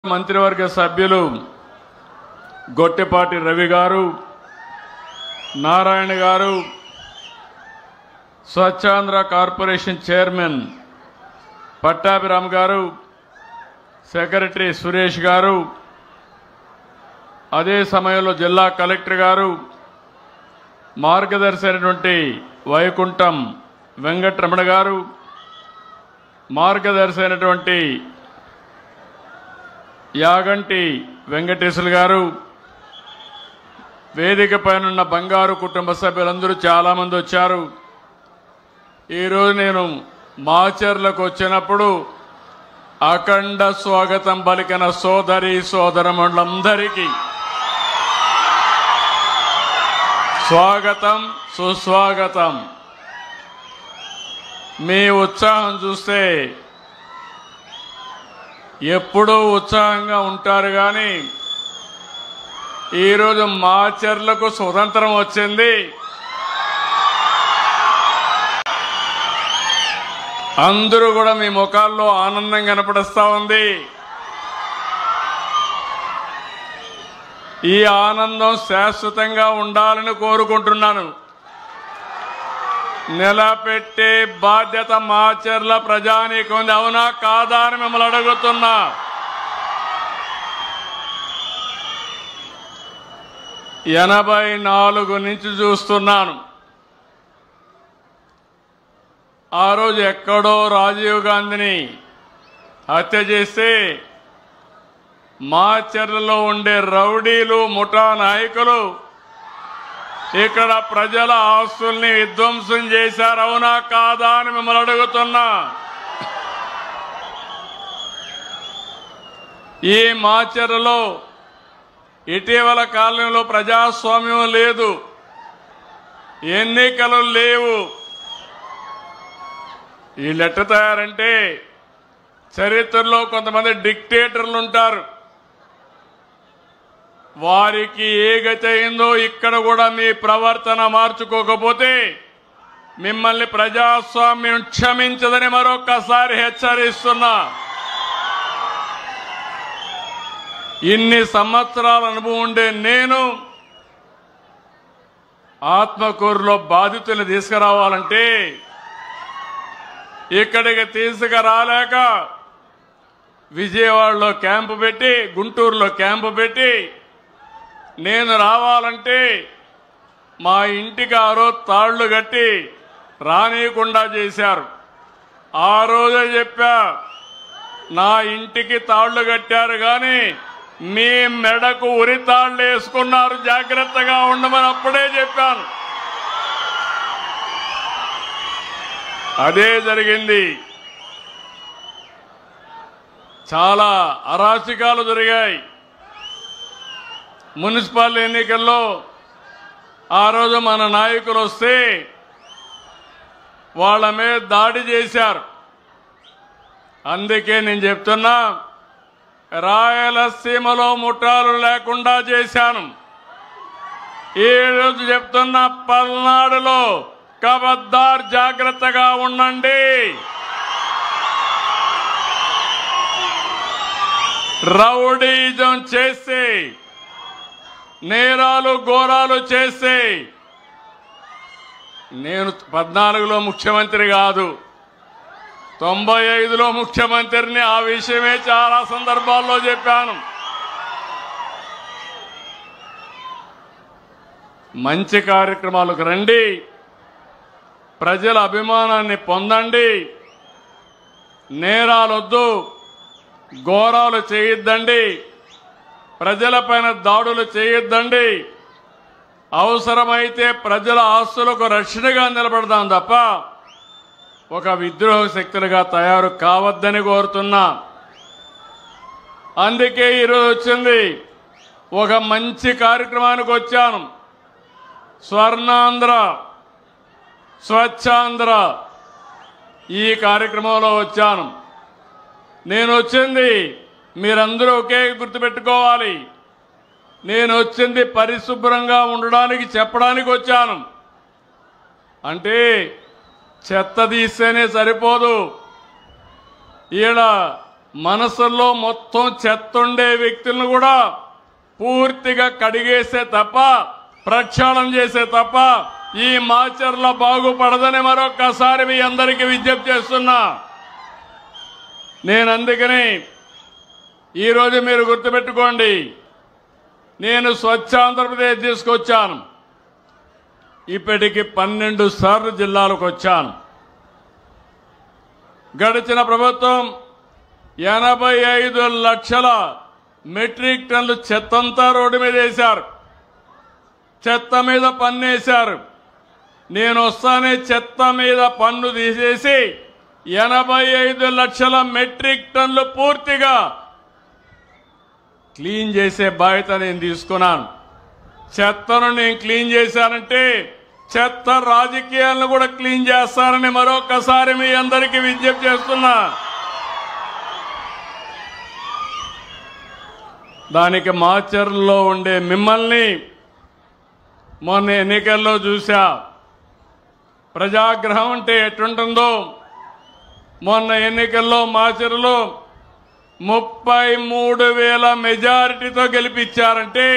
మంత్రివర్గ సభ్యులు గొట్టెపాటి రవి గారు, నారాయణ గారు, స్వచ్ఛాంధ్ర కార్పొరేషన్ చైర్మన్ పట్టాభిరామ్ గారు, సెక్రటరీ సురేష్ గారు, అదే సమయంలో జిల్లా కలెక్టర్ గారు, మార్గదర్శి అయినటువంటి వైకుంఠం వెంకటరమణ గారు, మార్గదర్శి అయినటువంటి యాగంటి వెంకటేశ్వర గారు, వేదిక పైన బంగారు కుటుంబ సభ్యులందరూ చాలామంది వచ్చారు. ఈరోజు నేను మాచర్లకు వచ్చినప్పుడు అఖండ స్వాగతం పలికిన సోదరి సోదరమణులందరికీ స్వాగతం, సుస్వాగతం. మీ ఉత్సాహం చూస్తే ఎప్పుడూ ఉత్సాహంగా ఉంటారు, కానీ ఈరోజు మాచర్లకు స్వతంత్రం వచ్చింది. అందరూ కూడా మీ ముఖాల్లో ఆనందం కనపడుస్తూ ఉంది. ఈ ఆనందం శాశ్వతంగా ఉండాలని కోరుకుంటున్నాను. నిలబెట్టే బాధ్యత మాచర్ల ప్రజానీకం ఉంది, అవునా కాదా అని మిమ్మల్ని అడుగుతున్నా. ఎనభై 84 నుంచి చూస్తున్నాను. ఆ రోజు ఎక్కడో రాజీవ్ గాంధీని హత్య చేస్తే మాచర్లలో ఉండే రౌడీలు, ముఠా నాయకులు ఇక్కడ ప్రజల ఆస్తుల్ని విధ్వంసం చేశారు, అవునా కాదా అని మిమ్మల్ని అడుగుతున్నా. ఈ మాచర్లలో ఇటీవల కాలంలో ప్రజాస్వామ్యం లేదు, ఎన్నికలు లేవు. వీళ్ళు ఎట్ట తయారంటే చరిత్రలో కొంతమంది డిక్టేటర్లు ఉంటారు, వారికి ఏ గతి అయిందో ఇక్కడ కూడా మీ ప్రవర్తన మార్చుకోకపోతే మిమ్మల్ని ప్రజాస్వామ్యం క్షమించదని మరొక్కసారి హెచ్చరిస్తున్నా. ఇన్ని సంవత్సరాల అనుభవం ఉండే నేను ఆత్మకూరులో బాధితుల్ని తీసుకురావాలంటే ఇక్కడికి తీసుకురాలేక విజయవాడలో క్యాంపు పెట్టి, గుంటూరులో క్యాంపు పెట్టి, నేను రావాలంటే మా ఇంటికి ఆ రోజు తాళ్లు కట్టి రానీయకుండా చేశారు. ఆ రోజే చెప్పా, నా ఇంటికి తాళ్లు కట్టారు కానీ మీ మెడకు ఉరి తాళ్లు వేసుకున్నారు, జాగ్రత్తగా ఉండమని అప్పుడే చెప్పాను. అదే జరిగింది. చాలా అరాచకాలు జరిగాయి. మున్సిపల్ ఎన్నికల్లో ఆ రోజు మన నాయకులు వస్తే వాళ్ళ మీద దాడి చేశారు. అందుకే నేను చెప్తున్నా, రాయలసీమలో ముఠాలు లేకుండా చేశాను. ఈ రోజు చెప్తున్నా, పల్నాడులో ఖబర్దార్ జాగ్రత్తగా ఉండండి. రౌడీజం చేసి, నేరాలు ఘోరాలు చేసి, నేను 14లో ముఖ్యమంత్రి కాదు, 95లో ముఖ్యమంత్రిని. ఆ విషయమే చాలా సందర్భాల్లో చెప్పాను. మంచి కార్యక్రమాలకు రండి, ప్రజల అభిమానాన్ని పొందండి, నేరాలొద్దు, ఘోరాలు చేయొద్దండి, ప్రజలపైన దాడులు చేయొద్దండి. అవసరమైతే ప్రజల ఆస్తులకు రక్షణగా నిలబడదాం తప్ప ఒక విద్రోహ శక్తులుగా తయారు కావద్దని కోరుతున్నా. అందుకే ఈరోజు వచ్చింది, ఒక మంచి కార్యక్రమానికి వచ్చాను. స్వర్ణాంధ్ర, స్వచ్ఛాంధ్ర ఈ కార్యక్రమంలో వచ్చాను. నేను వచ్చింది, మీరందరూ ఒకే గుర్తుపెట్టుకోవాలి, నేను వచ్చింది పరిశుభ్రంగా ఉండడానికి చెప్పడానికి వచ్చాను. అంటే చెత్త తీస్తేనే సరిపోదు, ఈడ మనసులో మొత్తం చెత్తుండే వ్యక్తులను కూడా పూర్తిగా కడిగేసే తప్ప, ప్రక్షాళన చేసే తప్ప ఈ మాచర్ల బాగుపడదని మరొక్కసారి మీ అందరికీ విజ్ఞప్తి చేస్తున్నా. నేను అందుకని ఈరోజు మీరు గుర్తుపెట్టుకోండి, నేను స్వచ్ఛ ఆంధ్రప్రదేశ్ తీసుకొచ్చాను. ఇప్పటికి 12 సార్లు జిల్లాలకు వచ్చాను. గడిచిన ప్రభుత్వం 85 లక్షల మెట్రిక్ టన్నులు చెత్తంతా రోడ్డు మీద వేశారు. చెత్త మీద పన్ను వేశారు. నేను వస్తానే చెత్త మీద పన్ను తీసేసి 85 లక్షల మెట్రిక్ టన్నులు పూర్తిగా క్లీన్ చేసే బాధ్యత నేను తీసుకున్నాను. చెత్తను నేను క్లీన్ చేశానంటే చెత్త రాజకీయాలను కూడా క్లీన్ చేస్తానని మరొకసారి మీ అందరికీ విజ్ఞప్తి చేస్తున్నా. దానికి మాచర్లలో ఉండే మిమ్మల్ని మొన్న ఎన్నికల్లో చూశా. ప్రజాగ్రహం అంటే ఎట్టుంటుందో మొన్న ఎన్నికల్లో మాచర్లలో 33,000 మెజారిటీతో గెలిపించారంటే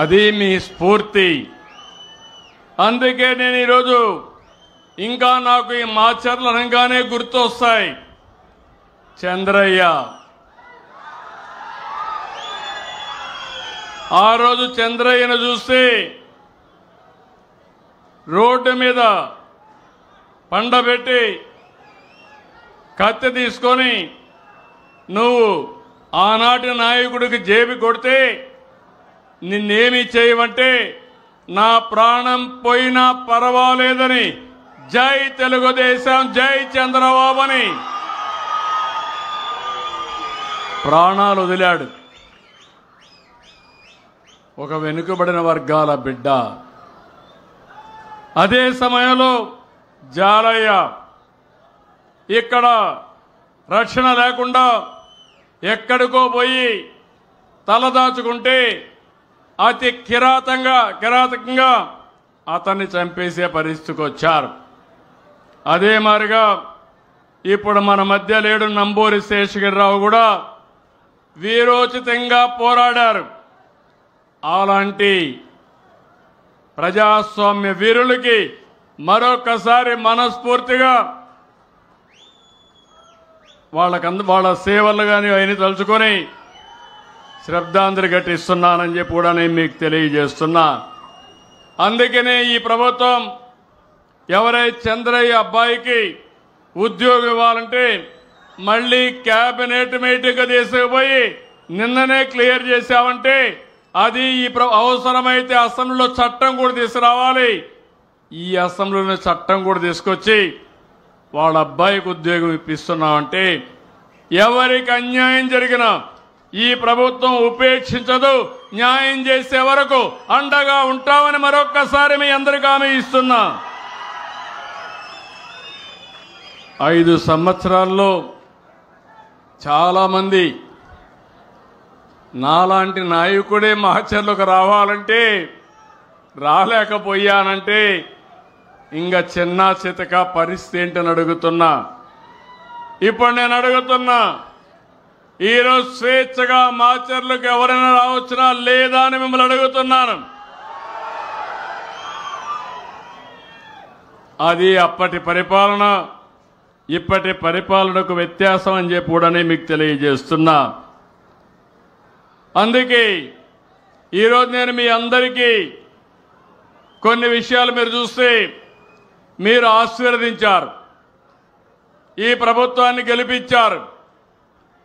అది మీ స్ఫూర్తి. అందుకే నేను ఈరోజు ఇంకా నాకు ఈ మాచర్లు అనగానే గుర్తొస్తాయి. చంద్రయ్య ఆ రోజు చంద్రయ్యను చూస్తే రోడ్డు మీద పండబెట్టి కత్తి తీసుకొని నువ్వు ఆనాటి నాయకుడికి జేబి కొడితే నిన్నేమి చేయమంటే నా ప్రాణం పోయినా పర్వాలేదని జై తెలుగుదేశం జై చంద్రబాబు అని ప్రాణాలు వదిలాడు. ఒక వెనుకబడిన వర్గాల బిడ్డ. అదే సమయంలో జాలయ్య ఇక్కడ రక్షణ లేకుండా ఎక్కడికో పోయి తలదాచుకుంటే అతి కిరాతకంగా అతన్ని చంపేసే పరిస్థితికి వచ్చారు. అదే మాదిరిగా ఇప్పుడు మన మధ్య లేడు నంబూరి శేషగిరిరావు కూడా వీరోచితంగా పోరాడారు. అలాంటి ప్రజాస్వామ్య వీరులకి మరొకసారి మనస్ఫూర్తిగా వాళ్ళ సేవలు కానీ అయిన తలుచుకొని శ్రద్ధాంజలి ఘటిస్తున్నానని చెప్పి కూడా నేను మీకు తెలియజేస్తున్నా. అందుకనే ఈ ప్రభుత్వం ఎవరైతే చంద్రయ్య అబ్బాయికి ఉద్యోగం ఇవ్వాలంటే మళ్ళీ క్యాబినెట్ మీటింగ్ తీసుకుపోయి నిన్ననే క్లియర్ చేశామంటే అది ఈ అవసరమైతే అసెంబ్లీలో చట్టం కూడా తీసుకురావాలి. ఈ అసెంబ్లీలో చట్టం కూడా తీసుకొచ్చి వాళ్ళ అబ్బాయికి ఉద్యోగం ఇప్పిస్తున్నామంటే ఎవరికి అన్యాయం జరిగినా ఈ ప్రభుత్వం ఉపేక్షించదు. న్యాయం చేసే వరకు అండగా ఉంటామని మరొక్కసారి మీ అందరికీ హామీ ఇస్తున్నా. 5 సంవత్సరాల్లో చాలా మంది నాలాంటి నాయకుడే మాచర్లకు రావాలంటే రాలేకపోయానంటే ఇంకా చిన్న చితక పరిస్థితి ఏంటని అడుగుతున్నా. ఇప్పుడు నేను అడుగుతున్నా, ఈరోజు స్వేచ్ఛగా మాచర్లకు ఎవరైనా రావచ్చునా లేదా అని మిమ్మల్ని అడుగుతున్నాను. అది అప్పటి పరిపాలన ఇప్పటి పరిపాలనకు వ్యత్యాసం అని చెప్పి కూడా మీకు తెలియజేస్తున్నా. అందుకే ఈరోజు నేను మీ అందరికీ కొన్ని విషయాలు మీరు చూస్తే మీరు ఆశీర్వదించారు, ఈ ప్రభుత్వాన్ని గెలిపించారు.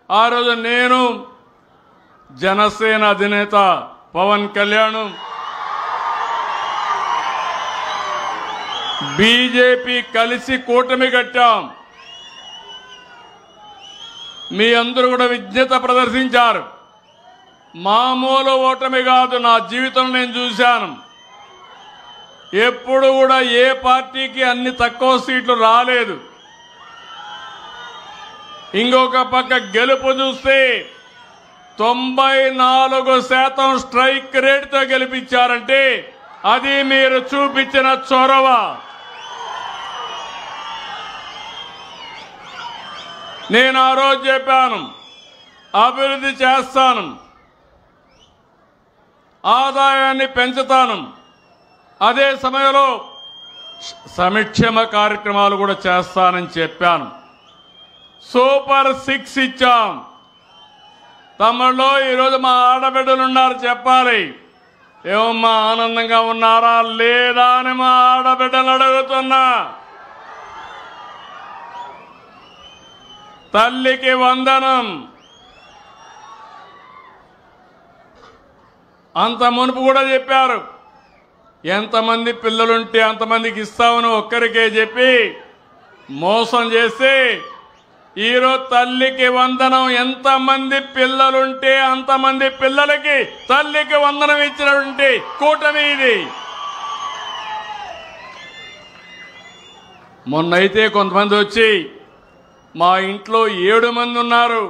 ఆ రోజు నేను జనసేన అధినేత పవన్ కళ్యాణ్, బీజేపీ కలిసి కూటమి కట్టాం. మీ అందరూ కూడా విజ్ఞత ప్రదర్శించారు. మామూలు ఓటమి కాదు, నా జీవితం నేను చూశాను. ఎప్పుడు కూడా ఏ పార్టీకి అన్ని తక్కువ సీట్లు రాలేదు. ఇంకొక పక్క గెలుపు చూస్తే 94% స్ట్రైక్ రేట్తో గెలిపించారంటే అది మీరు చూపించిన చొరవ. నేను ఆ రోజు చెప్పాను, అభివృద్ధి చేస్తాను, ఆదాయాన్ని పెంచుతాను, అదే సమయంలో సంక్షేమ కార్యక్రమాలు కూడా చేస్తానని చెప్పాను. సూపర్ 6 ఇచ్చాం. తమ్ముళ్ళు ఈరోజు మా ఆడబిడ్డలు ఉన్నారు, చెప్పాలి ఏమమ్మా ఆనందంగా ఉన్నారా లేదా అని మా ఆడబిడ్డలు అడుగుతున్నా. తల్లికి వందనం. అంత మునుపు కూడా చెప్పారు, ఎంతమంది పిల్లలుంటే అంతమందికి ఇస్తామని ఒక్కరికే చెప్పి మోసం చేసి ఈరోజు తల్లికి వందనం, ఎంతమంది పిల్లలుంటే అంతమంది పిల్లలకి తల్లికి వందనం ఇచ్చినటువంటి కూటమి ఇది. మొన్నైతే కొంతమంది వచ్చి మా ఇంట్లో 7 మంది ఉన్నారు,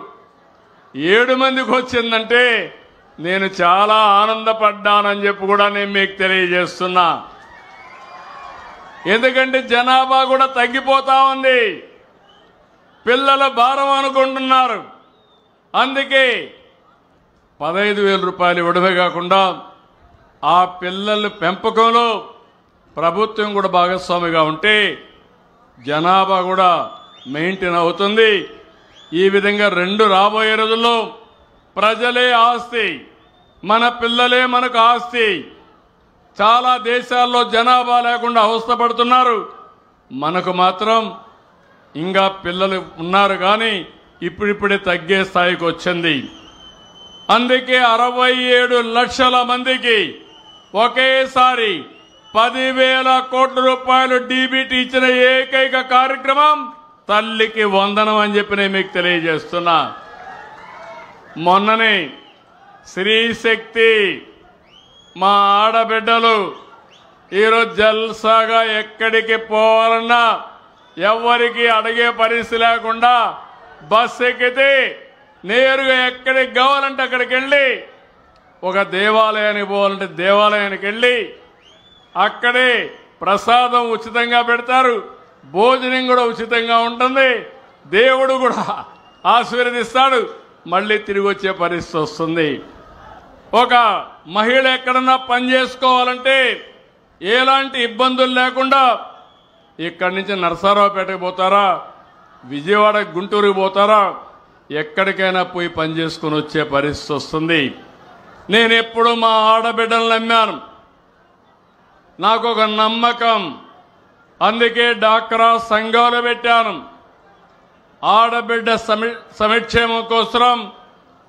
7 మందికి వచ్చిందంటే నేను చాలా ఆనందపడ్డానని చెప్పి కూడా నేను మీకు తెలియజేస్తున్నా. ఎందుకంటే జనాభా కూడా తగ్గిపోతా ఉంది, పిల్లల భారం అనుకుంటున్నారు. అందుకే 15,000 రూపాయలు ఇవ్వడమే కాకుండా ఆ పిల్లల పెంపకంలో ప్రభుత్వం కూడా భాగస్వామిగా ఉంటే జనాభా కూడా మెయింటైన్ అవుతుంది. ఈ విధంగా 2 రాబోయే రోజుల్లో ప్రజలే ఆస్తి, మన పిల్లలే మనకు ఆస్తి. చాలా దేశాల్లో జనాభా లేకుండా అవస్థపడుతున్నారు, మనకు మాత్రం ఇంకా పిల్లలు ఉన్నారు కానీ ఇప్పుడిప్పుడే తగ్గే స్థాయికి వచ్చింది. అందుకే 67 లక్షల మందికి ఒకేసారి 10,000 కోట్ల రూపాయలు డీబీటీ ఇచ్చిన ఏకైక కార్యక్రమం తల్లికి వందనం అని చెప్పి నేను మీకు తెలియజేస్తున్నా. మొన్ననే శ్రీశక్తి మా ఆడబిడ్డలు ఈరోజు జల్సాగా ఎక్కడికి పోవాలన్నా ఎవరికి అడిగే పరిస్థితి లేకుండా బస్సు ఎక్కితే నేరుగా ఎక్కడికి కావాలంటే అక్కడికి వెళ్ళి, ఒక దేవాలయానికి పోవాలంటే దేవాలయానికి వెళ్ళి అక్కడే ప్రసాదం ఉచితంగా పెడతారు, భోజనం కూడా ఉచితంగా ఉంటుంది, దేవుడు కూడా ఆశీర్వదిస్తాడు, మళ్ళీ తిరిగి వచ్చే పరిస్థితి వస్తుంది. ఒక మహిళ ఎక్కడన్నా పని చేసుకోవాలంటే ఎలాంటి ఇబ్బందులు లేకుండా ఇక్కడి నుంచి నరసరావుపేటకు పోతారా, విజయవాడ గుంటూరుకు పోతారా, ఎక్కడికైనా పోయి పని చేసుకుని వచ్చే పరిస్థితి వస్తుంది. నేను ఎప్పుడు మా ఆడబిడ్డలు నమ్మాను, నాకు ఒక నమ్మకం, అందుకే డాక్రా సంఘాలు పెట్టాను. ఆడబిడ్డ సంక్షేమం కోసం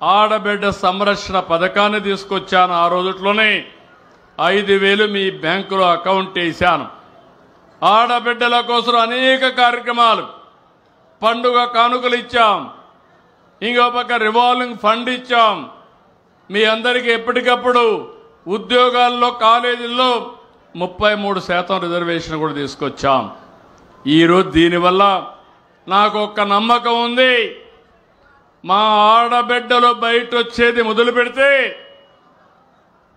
ఆడబిడ్డ సంరక్షణ పథకాన్ని తీసుకొచ్చాను. ఆ రోజుట్లోనే 5,000 మీ బ్యాంకులో అకౌంట్ వేశాను. ఆడబిడ్డల కోసం అనేక కార్యక్రమాలు, పండుగ కానుకలు ఇచ్చాం, ఇంకో పక్క రివాల్వింగ్ ఫండ్ ఇచ్చాం. మీ అందరికీ ఎప్పటికప్పుడు ఉద్యోగాల్లో కాలేజీల్లో 33% రిజర్వేషన్ కూడా తీసుకొచ్చాం. ఈరోజు దీనివల్ల నాకు ఒక నమ్మకం ఉంది, మా ఆడబిడ్డలు బయట వచ్చేది మొదలు పెడితే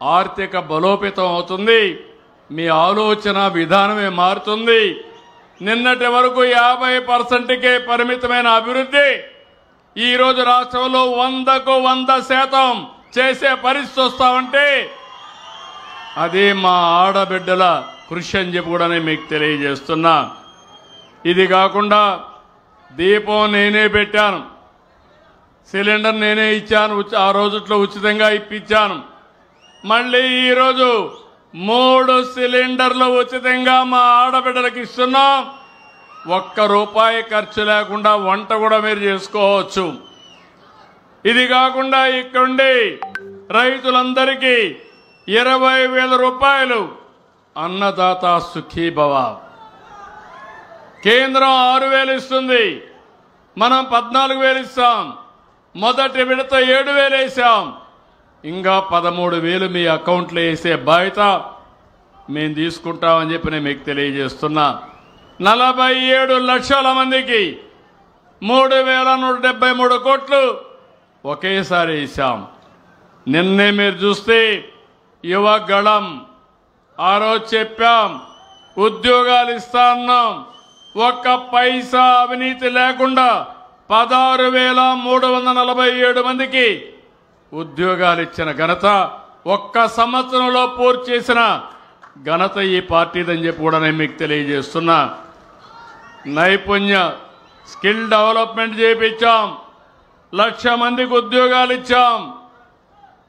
ఆర్థిక బలోపేతం అవుతుంది, మీ ఆలోచన విధానమే మారుతుంది. నిన్నటి వరకు 50%కే పరిమితమైన అభివృద్ధి ఈరోజు రాష్ట్రంలో 100కు 100% చేసే పరిస్థితి వస్తామంటే అదే మా ఆడబిడ్డల కృషి అని చెప్పి కూడా నేను మీకు తెలియజేస్తున్నా. ఇది కాకుండా దీపం నేనే పెట్టాను, సిలిండర్ నేనే ఇచ్చాను, ఆ రోజుట్లో ఉచితంగా ఇప్పించాను. మళ్ళీ ఈరోజు 3 సిలిండర్లు ఉచితంగా మా ఆడబిడ్డలకు ఇస్తున్నాం. ₹1 ఖర్చు లేకుండా వంట కూడా మీరు చేసుకోవచ్చు. ఇది కాకుండా ఇక్కడుండి రైతులందరికీ 20,000 రూపాయలు అన్నదాత సుఖీభవ. కేంద్రం 6,000 ఇస్తుంది, మనం 14,000 ఇస్తాం. మొదటి విడత 7,000 వేసాం, ఇంకా 13,000 మీ అకౌంట్లో వేసే బాధ్యత మేము తీసుకుంటామని చెప్పి నేను మీకు తెలియజేస్తున్నా. 47 లక్షల మందికి 3,173 కోట్లు ఒకేసారి వేసాం. నిన్నే మీరు చూస్తే యువగళం ఆ రోజు చెప్పాం, ఉద్యోగాలు ఇస్తా అన్నాం, 1 పైసా అవినీతి లేకుండా 16,347 మందికి ఉద్యోగాలు ఇచ్చిన ఘనత ఒక్క సంవత్సరంలో పూర్తి చేసిన ఘనత ఈ పార్టీదని చెప్పి కూడా నేను మీకు తెలియజేస్తున్నా. నైపుణ్య స్కిల్ డెవలప్మెంట్ చేయించాం, 1,00,000 మందికి ఉద్యోగాలు ఇచ్చాం,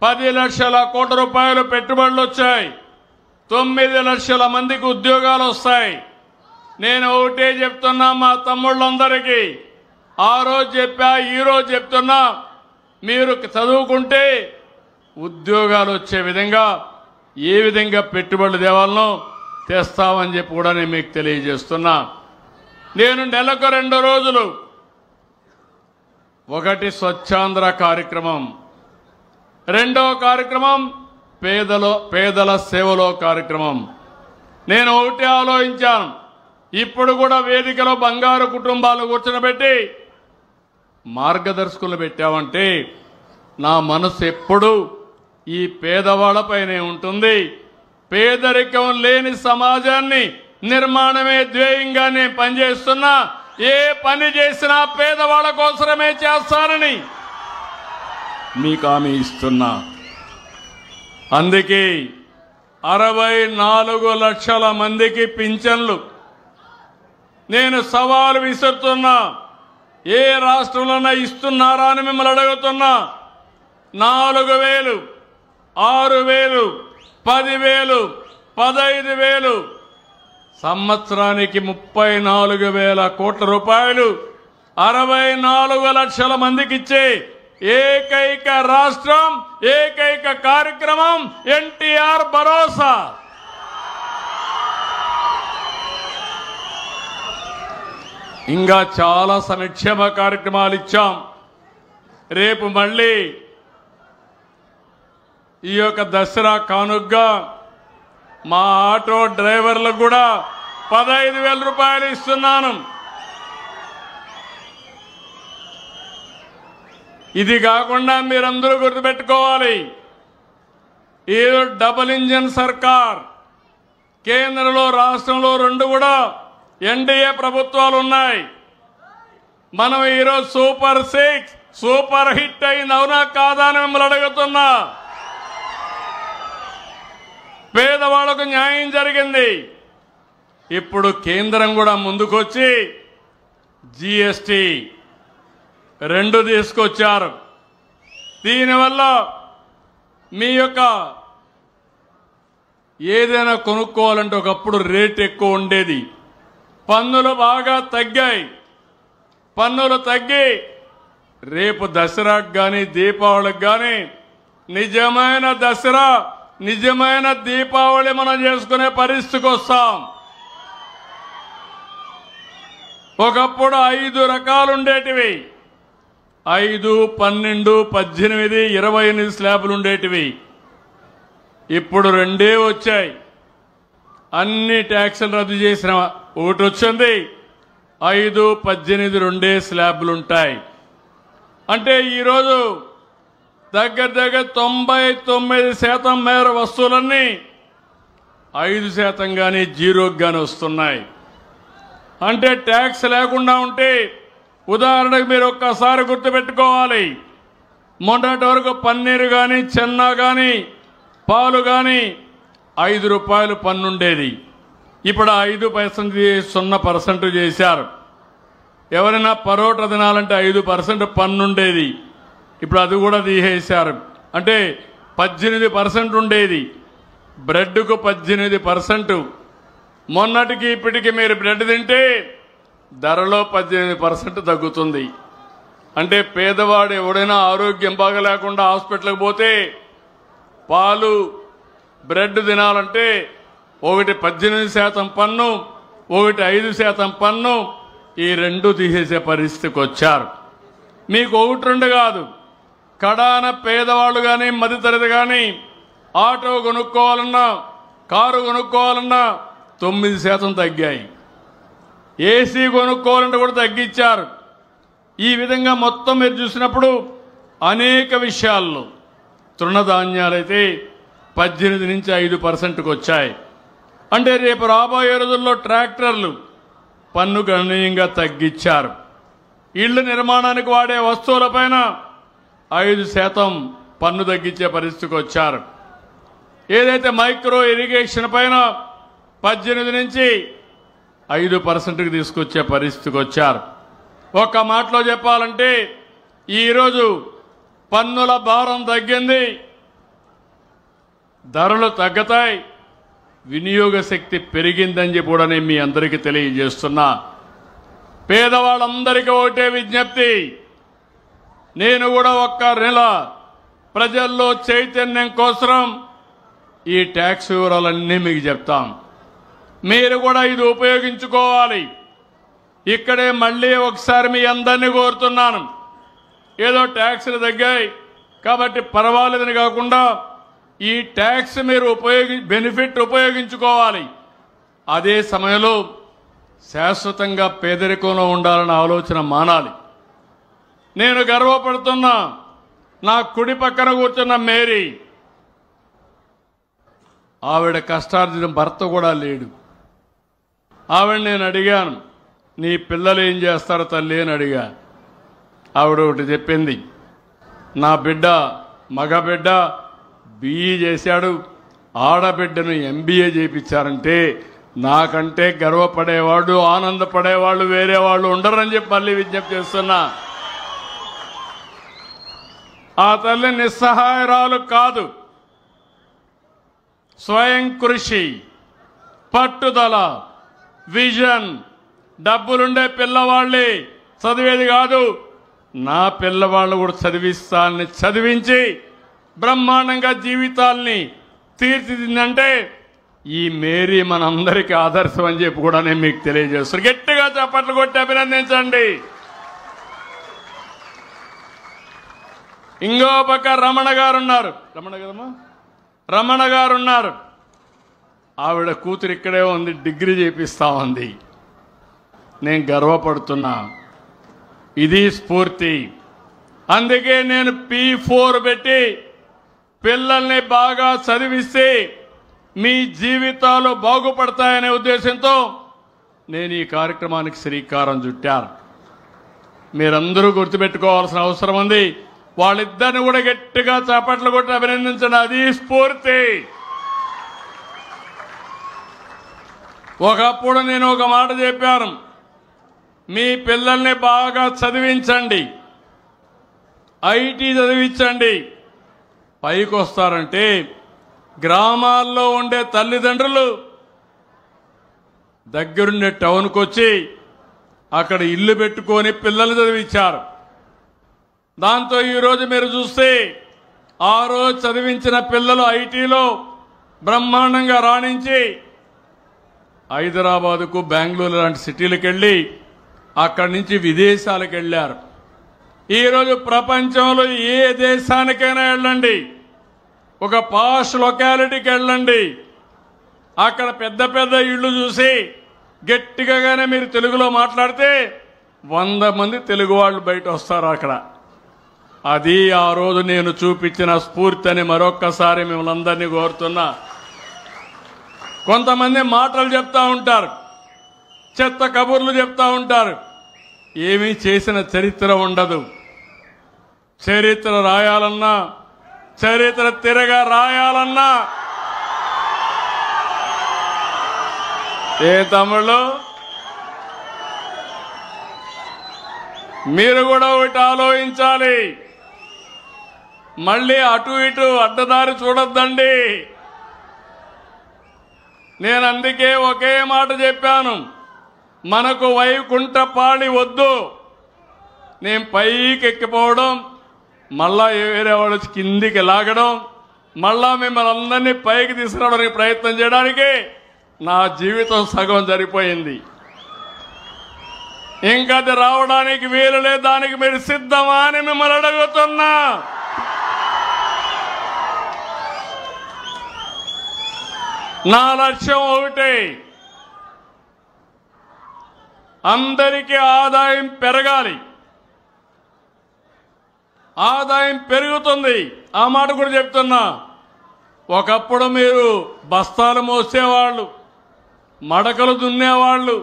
10 లక్షల కోట్ల రూపాయలు పెట్టుబడులు వచ్చాయి, 9 లక్షల మందికి ఉద్యోగాలు వస్తాయి. నేను ఒకటే చెప్తున్నా మా తమ్ముళ్ళందరికీ, ఆ రోజు చెప్పా, ఈరోజు చెప్తున్నా, మీరు చదువుకుంటే ఉద్యోగాలు వచ్చే విధంగా ఏ విధంగా పెట్టుబడులు తేవాలనో తెస్తామని చెప్పి కూడా నేను మీకు తెలియజేస్తున్నా. నేను నెలకు 2 రోజులు, ఒకటి స్వచ్ఛాంధ్ర కార్యక్రమం, రెండవ కార్యక్రమం పేదల సేవలో కార్యక్రమం. నేను ఒకటి ఆలోచించాను, ఇప్పుడు కూడా వేదికలో బంగారు కుటుంబాలు కూర్చోబెట్టి మార్గదర్శకులు పెట్టామంటే నా మనసు ఎప్పుడూ ఈ పేదవాళ్లపైనే ఉంటుంది. పేదరికం లేని సమాజాన్ని నిర్మాణమే ధ్యేయంగా నేను పనిచేస్తున్నా. ఏ పని చేసినా పేదవాళ్ల కోసమే చేస్తానని మీకు హామీ ఇస్తున్నా. అందుకే 64 లక్షల మందికి పింఛన్లు నేను సవాలు విసురుతున్నా. ఏ రాష్ట్రంలోనే ఇస్తున్నారా అని మిమ్మల్ని అడుగుతున్నా. 4,000, 6,000, 10,000, 15,000, సంవత్సరానికి 34,000 కోట్ల రూపాయలు 64 లక్షల మందికి ఇచ్చే ఏకైక రాష్ట్రం, ఏకైక కార్యక్రమం ఎన్టీఆర్ భరోసా. ఇంకా చాలా సంక్షేమ కార్యక్రమాలు ఇచ్చాం. రేపు మళ్ళీ ఈ యొక్క దసరా కానుగ్గా మా ఆటో డ్రైవర్లకు కూడా 15,000 రూపాయలు ఇస్తున్నాను. ఇది కాకుండా మీరందరూ గుర్తుపెట్టుకోవాలి, ఇది డబుల్ ఇంజన్ సర్కార్. కేంద్రంలో రాష్ట్రంలో 2 కూడా ఎన్డీఏ ప్రభుత్వాలు ఉన్నాయి. మనం ఈరోజు సూపర్ 6 సూపర్ హిట్ అయింది, అవునా కాదా అని మిమ్మల్ని అడుగుతున్నా. పేదవాళ్లకు న్యాయం జరిగింది. ఇప్పుడు కేంద్రం కూడా ముందుకొచ్చి జీఎస్టీ 2 తీసుకొచ్చారు. దీనివల్ల మీ యొక్క ఏదైనా కొనుక్కోవాలంటే ఒకప్పుడు రేట్ ఎక్కువ ఉండేది, పన్నులు బాగా తగ్గాయి. పన్నులు తగ్గి రేపు దసరాకు కానీ దీపావళికి కానీ నిజమైన దసరా, నిజమైన దీపావళి మనం చేసుకునే పరిస్థితికి వస్తాం. ఒకప్పుడు 5 రకాలు ఉండేటివి, 5, 12, 18, 28 స్లాబులు ఉండేటివి. ఇప్పుడు 2 వచ్చాయి. అన్ని ట్యాక్సులు రద్దు చేసిన ఒకటి వచ్చింది. 5, 18, 2 స్లాబులు ఉంటాయి. అంటే ఈరోజు దగ్గర 99% మేర వస్తువులన్నీ 5% కానీ 0కి కానీ వస్తున్నాయి. అంటే ట్యాక్స్ లేకుండా ఉంటే, ఉదాహరణకు మీరు ఒక్కసారి గుర్తుపెట్టుకోవాలి, మొన్నటి వరకు పన్నీరు కానీ, చెన్నా కానీ, పాలు కానీ 5 రూపాయలు పన్ను ఉండేది. ఇప్పుడు 5% 0% చేశారు. ఎవరైనా పరోటా తినాలంటే 5% పన్ను ఉండేది, ఇప్పుడు అది కూడా తీసేశారు. అంటే 18% ఉండేది. బ్రెడ్కు 18%. మొన్నటికి ఇప్పటికి మీరు బ్రెడ్ తింటే ధరలో 18% తగ్గుతుంది. అంటే పేదవాడు ఎవడైనా ఆరోగ్యం బాగలేకుండా హాస్పిటల్కి పోతే పాలు, బ్రెడ్ తినాలంటే ఒకటి 18% పన్ను, ఒకటి 5% పన్ను, ఈ 2 తీసేసే పరిస్థితికి వచ్చారు. మీకు 1-2 కాదు, కడాన పేదవాళ్ళు కానీ, మధ్యతరగతి కానీ ఆటో కొనుక్కోవాలన్నా, కారు కొనుక్కోవాలన్నా 9% తగ్గాయి. ఏసీ కొనుక్కోవాలంటే కూడా తగ్గించారు. ఈ విధంగా మొత్తం మీరు చూసినప్పుడు అనేక విషయాల్లో తృణధాన్యాలైతే 18 నుంచి 5%కు వచ్చాయి. అంటే రేపు రాబోయే రోజుల్లో ట్రాక్టర్లు పన్ను గణనీయంగా తగ్గించారు. ఇళ్ల నిర్మాణానికి వాడే వస్తువులపైన 5% పన్ను తగ్గించే పరిస్థితికి వచ్చారు. ఏదైతే మైక్రో ఇరిగేషన్ పైన 18 నుంచి 5%కి తీసుకొచ్చే పరిస్థితికి వచ్చారు. ఒక్క మాటలో చెప్పాలంటే ఈరోజు పన్నుల భారం తగ్గింది, ధరలు తగ్గుతాయి, వినియోగ శక్తి పెరిగిందని చెప్పి కూడా నేను మీ అందరికీ తెలియజేస్తున్నా. పేదవాళ్ళందరికీ ఒకటే విజ్ఞప్తి, నేను కూడా ఒక్క నెల ప్రజల్లో చైతన్యం కోసం ఈ ట్యాక్స్ వివరాలన్నీ మీకు చెప్తాం. మీరు కూడా ఇది ఉపయోగించుకోవాలి. ఇక్కడే మళ్ళీ ఒకసారి మీ అందరినీ కోరుతున్నాను, ఏదో ట్యాక్స్లు తగ్గాయి కాబట్టి పర్వాలేదని కాకుండా ఈ ట్యాక్స్ మీరు బెనిఫిట్ ఉపయోగించుకోవాలి. అదే సమయంలో శాశ్వతంగా పేదరికంలో ఉండాలన్న ఆలోచన మానాలి. నేను గర్వపడుతున్నా, నా కుడి పక్కన కూర్చున్న మేరీ, ఆవిడ కష్టార్జిత భర్త కూడా లేడు. ఆవిడ నేను అడిగాను, నీ పిల్లలు ఏం చేస్తారు తల్లి అని అడిగా. ఆవిడ ఒకటి చెప్పింది, నా బిడ్డ మగ బిడ్డ BE చేశాడు, ఆడబిడ్డను MBA చేయించారంటే నాకంటే గర్వపడేవాడు ఆనందపడేవాళ్ళు వేరే వాళ్ళు ఉండరని చెప్పి మళ్ళీ విజ్ఞప్తి చేస్తున్నా. ఆ తల్లి నిస్సహాయరాలు కాదు, స్వయం కృషి, పట్టుదల, విజన్. డబ్బులుండే పిల్లవాళ్ళే చదివేది కాదు, నా పిల్లవాళ్ళు కూడా చదివిస్తానని చదివించి బ్రహ్మాండంగా జీవితాల్ని తీర్చిదిద్దంటే ఈ మేరీ మనందరికీ ఆదర్శం అని చెప్పి కూడా నేను మీకు తెలియజేస్తాను. గట్టిగా చప్పట్లు కొట్టి అభినందించండి. ఇంకో పక్క రమణ గారు ఉన్నారు, రమణ గారు ఉన్నారు. ఆవిడ కూతురు ఇక్కడే ఉంది, డిగ్రీ చేపిస్తా ఉంది. నేను గర్వపడుతున్నా, ఇది స్ఫూర్తి. అందుకే నేను P4 పెట్టి పిల్లల్ని బాగా చదివిస్తే మీ జీవితాలు బాగుపడతాయనే ఉద్దేశంతో నేను ఈ కార్యక్రమానికి శ్రీకారం చుట్టాను. మీరందరూ గుర్తుపెట్టుకోవాల్సిన అవసరం ఉంది. వాళ్ళిద్దరిని కూడా గట్టిగా చప్పట్లు కొట్టి అభినందించండి. అది స్ఫూర్తి. ఒకప్పుడు నేను ఒక మాట చెప్పాను, మీ పిల్లల్ని బాగా చదివించండి, IT చదివించండి. పైకి వస్తారంటే గ్రామాల్లో ఉండే తల్లిదండ్రులు దగ్గరుండే టౌన్కి వచ్చి అక్కడ ఇల్లు పెట్టుకొని పిల్లలు చదివించారు. దాంతో ఈరోజు మీరు చూస్తే ఆ రోజు చదివించిన పిల్లలు ITలో బ్రహ్మాండంగా రాణించి హైదరాబాదుకు, బెంగళూరు లాంటి సిటీలకు వెళ్ళి అక్కడి నుంచి విదేశాలకు వెళ్ళారు. ఈరోజు ప్రపంచంలో ఏ దేశానికైనా వెళ్ళండి, ఒక పాష్ లొకాలిటీకి వెళ్ళండి, అక్కడ పెద్ద పెద్ద ఇళ్ళు చూసి గట్టిగానే మీరు తెలుగులో మాట్లాడితే 100 మంది తెలుగు వాళ్ళు బయట వస్తారు అక్కడ. అది ఆ రోజు నేను చూపించిన స్ఫూర్తి అని మరొక్కసారి మిమ్మల్ని అందరినీ కోరుతున్నా. కొంతమంది మాటలు చెప్తా ఉంటారు, చెత్త కబుర్లు చెప్తా ఉంటారు, ఏమీ చేసిన చరిత్ర ఉండదు. చరిత్ర రాయాలన్నా, చరిత్ర తిరగా రాయాలన్నా ఏ తమ్ముళ్ళు మీరు కూడా ఒకటి ఆలోచించాలి. మళ్ళీ అటు ఇటు అడ్డదారి చూడొద్దండి. నేను అందుకే ఒకే మాట చెప్పాను, మనకు వైకుంఠపాళి వద్దు. నేను పైకి ఎక్కిపోవడం, మళ్ళా వేరే వాళ్ళు కిందికి లాగడం, మళ్ళా మిమ్మల్ని అందరినీ పైకి తీసుకురావడానికి ప్రయత్నం చేయడానికి నా జీవితం సగం సరిపోయింది. ఇంకా అది రావడానికి వీలు లేదు. దానికి మీరు సిద్ధమా అని మిమ్మల్ని అడుగుతున్నా. నా లక్ష్యం ఒకటే, అందరికీ ఆదాయం పెరగాలి. ఆదాయం పెరుగుతుంది, ఆ మాట కూడా చెప్తున్నా. ఒకప్పుడు మీరు బస్తాలు మోసేవాళ్ళు, మడకలు దున్నేవాళ్ళు,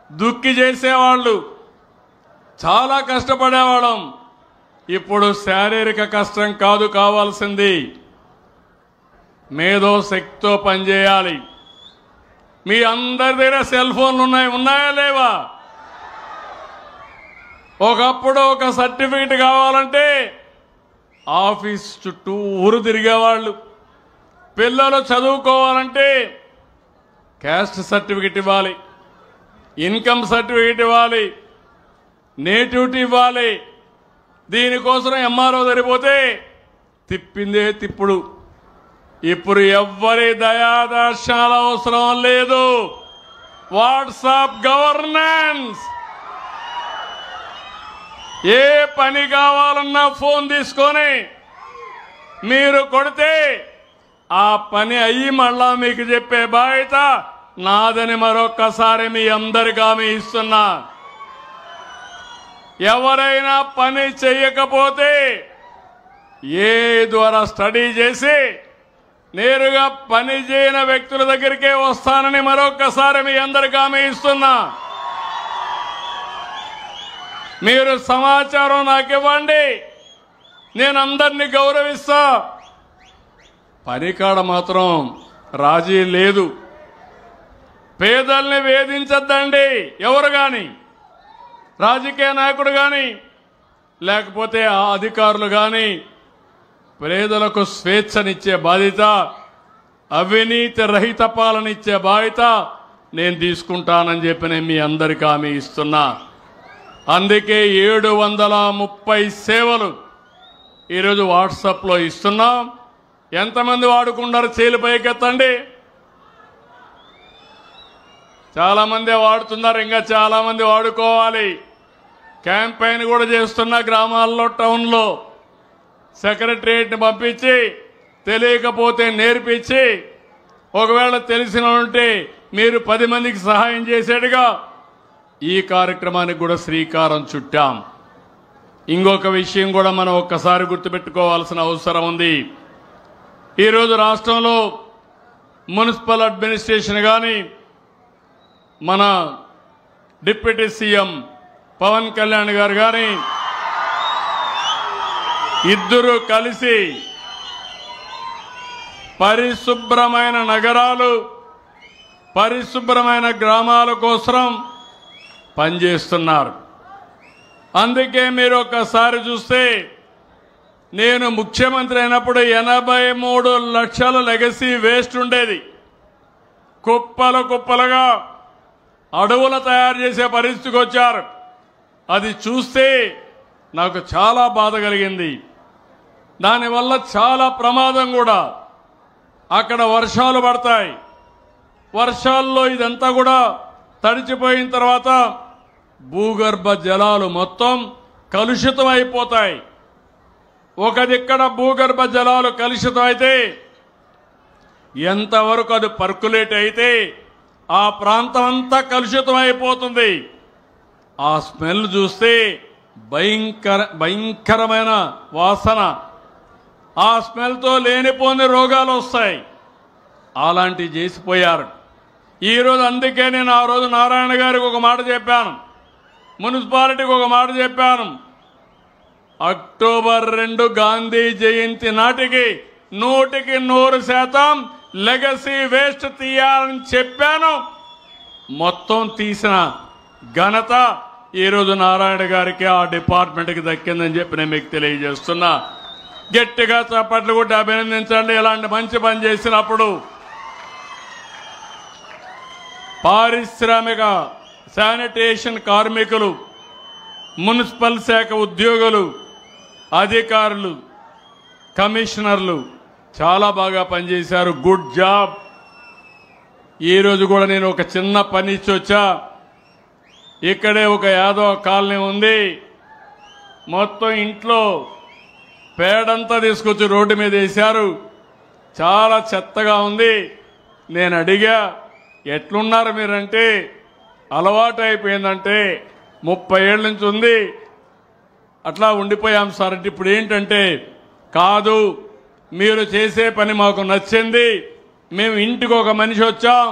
దుక్కి చేసేవాళ్ళు. చాలా కష్టపడేవాళ్ళం. ఇప్పుడు శారీరక కష్టం కాదు కావాల్సింది, మేధో శక్తితో పనిచేయాలి. మీ అందరి దగ్గర సెల్ ఫోన్లు ఉన్నాయా లేవా? ఒకప్పుడు ఒక సర్టిఫికెట్ కావాలంటే ఆఫీస్ చుట్టూ ఊరు తిరిగేవాళ్ళు. పిల్లలు చదువుకోవాలంటే క్యాస్ట్ సర్టిఫికెట్ ఇవ్వాలి, ఇన్కమ్ సర్టిఫికెట్ ఇవ్వాలి, నేటివిటీ ఇవ్వాలి. దీనికోసం ఎంఆర్ఓ సరిపోతే తిప్పిందే తిప్పుడు. ఇప్పుడు ఎవ్వరి దయాదర్శనాల అవసరం లేదు. WhatsApp governance. ఏ పని కావాలన్నా ఫోన్ తీసుకొని మీరు కొడితే ఆ పని అయ్యి మళ్ళా మీకు చెప్పే బాధ్యత నాదని మరొక్కసారి మీ అందరికీ హామీ ఇస్తున్నా. ఎవరైనా పని చేయకపోతే ఏ ద్వారా స్టడీ చేసి నేరుగా పని చేయని వ్యక్తుల దగ్గరికే వస్తానని మరొక్కసారి మీ అందరికీ హామీ ఇస్తున్నా. మీరు సమాచారం నాకు ఇవ్వండి, నేను అందరినీ గౌరవిస్తా. పనికాడ మాత్రం రాజీ లేదు. పేదల్ని వేధించద్దండి ఎవరు కానీ, రాజకీయ నాయకుడు కానీ లేకపోతే ఆ అధికారులు కానీ. పేదలకు స్వేచ్ఛనిచ్చే బాధ్యత, అవినీతి రహిత పాలన ఇచ్చే బాధ్యత నేను తీసుకుంటానని చెప్పి నేను మీ అందరికీ హామీ ఇస్తున్నా. అందుకే 730 సేవలు ఈరోజు వాట్సాప్లో ఇస్తున్నాం. ఎంతమంది వాడుకున్నారు? చేలు పైకెత్తండి. చాలా మంది వాడుతున్నారు, ఇంకా చాలా మంది వాడుకోవాలి. క్యాంపెయిన్ కూడా చేస్తున్న గ్రామాల్లో, టౌన్లో సెక్రటరియట్ని పంపించి తెలియకపోతే నేర్పించి, ఒకవేళ తెలిసిన ఉంటే మీరు 10 మందికి సహాయం చేసేట్టుగా ఈ కార్యక్రమానికి కూడా శ్రీకారం చుట్టాం. ఇంకొక విషయం కూడా మనం ఒక్కసారి గుర్తుపెట్టుకోవాల్సిన అవసరం ఉంది. ఈరోజు రాష్ట్రంలో మున్సిపల్ అడ్మినిస్ట్రేషన్ కానీ మన డిప్యూటీ సీఎం పవన్ కళ్యాణ్ గారు కానీ ఇద్దరు కలిసి పరిశుభ్రమైన నగరాలు, పరిశుభ్రమైన గ్రామాల కోసం పనిచేస్తున్నారు. అందుకే మీరు ఒక్కసారి చూస్తే నేను ముఖ్యమంత్రి అయినప్పుడు 83 లక్షల లెగసీ వేస్ట్ ఉండేది. కుప్పలు కుప్పలుగా అడవులు తయారు చేసే పరిస్థితికి వచ్చారు. అది చూస్తే నాకు చాలా బాధ కలిగింది. దానివల్ల చాలా ప్రమాదం కూడా. అక్కడ వర్షాలు పడతాయి, వర్షాల్లో ఇదంతా కూడా తడిచిపోయిన తర్వాత భూగర్భ జలాలు మొత్తం కలుషితం అయిపోతాయి. ఒక దిక్కడ భూగర్భ జలాలు కలుషితం అయితే ఎంతవరకు అది పర్కులేట్ అయితే ఆ ప్రాంతం అంతా కలుషితం అయిపోతుంది. ఆ స్మెల్ చూస్తే భయంకరమైన వాసన. ఆ స్మెల్తో లేనిపోని రోగాలు వస్తాయి. అలాంటివి చేసిపోయారు ఈరోజు. అందుకే నేను ఆ రోజు నారాయణ గారికి ఒక మాట చెప్పాను, మున్సిపాలిటీకి ఒక మాట చెప్పాను. అక్టోబర్ 2 గాంధీ జయంతి నాటికి 100% లెగసీ వేస్ట్ తీయాలని చెప్పాను. మొత్తం తీసిన ఘనత ఈరోజు నారాయణ గారికి, ఆ డిపార్ట్మెంట్కి దక్కిందని చెప్పి నేను మీకు తెలియజేస్తున్నా. గట్టిగా చప్పట్లు కొట్టి అభినందించండి ఇలాంటి మంచి పని చేసినప్పుడు. పారిశ్రామిక శానిటేషన్ కార్మికులు, మున్సిపల్ శాఖ ఉద్యోగులు, అధికారులు, కమిషనర్లు చాలా బాగా పనిచేశారు. Good job. ఈరోజు కూడా నేను ఒక చిన్న పని ఇచ్చి వచ్చా. ఇక్కడే ఒక యాదవ కాలనీ ఉంది. మొత్తం ఇంట్లో పేడంతా తీసుకొచ్చి రోడ్డు మీద వేశారు. చాలా చెత్తగా ఉంది. నేను అడిగా, ఎట్లున్నారు మీరంటే, అలవాటు అయిపోయిందంటే 30 ఏళ్ళ నుంచి ఉంది, అట్లా ఉండిపోయాం సార్ అంటే. ఇప్పుడు ఏంటంటే, కాదు మీరు చేసే పని మాకు నచ్చింది, మేము ఇంటికి ఒక మనిషి వచ్చాం,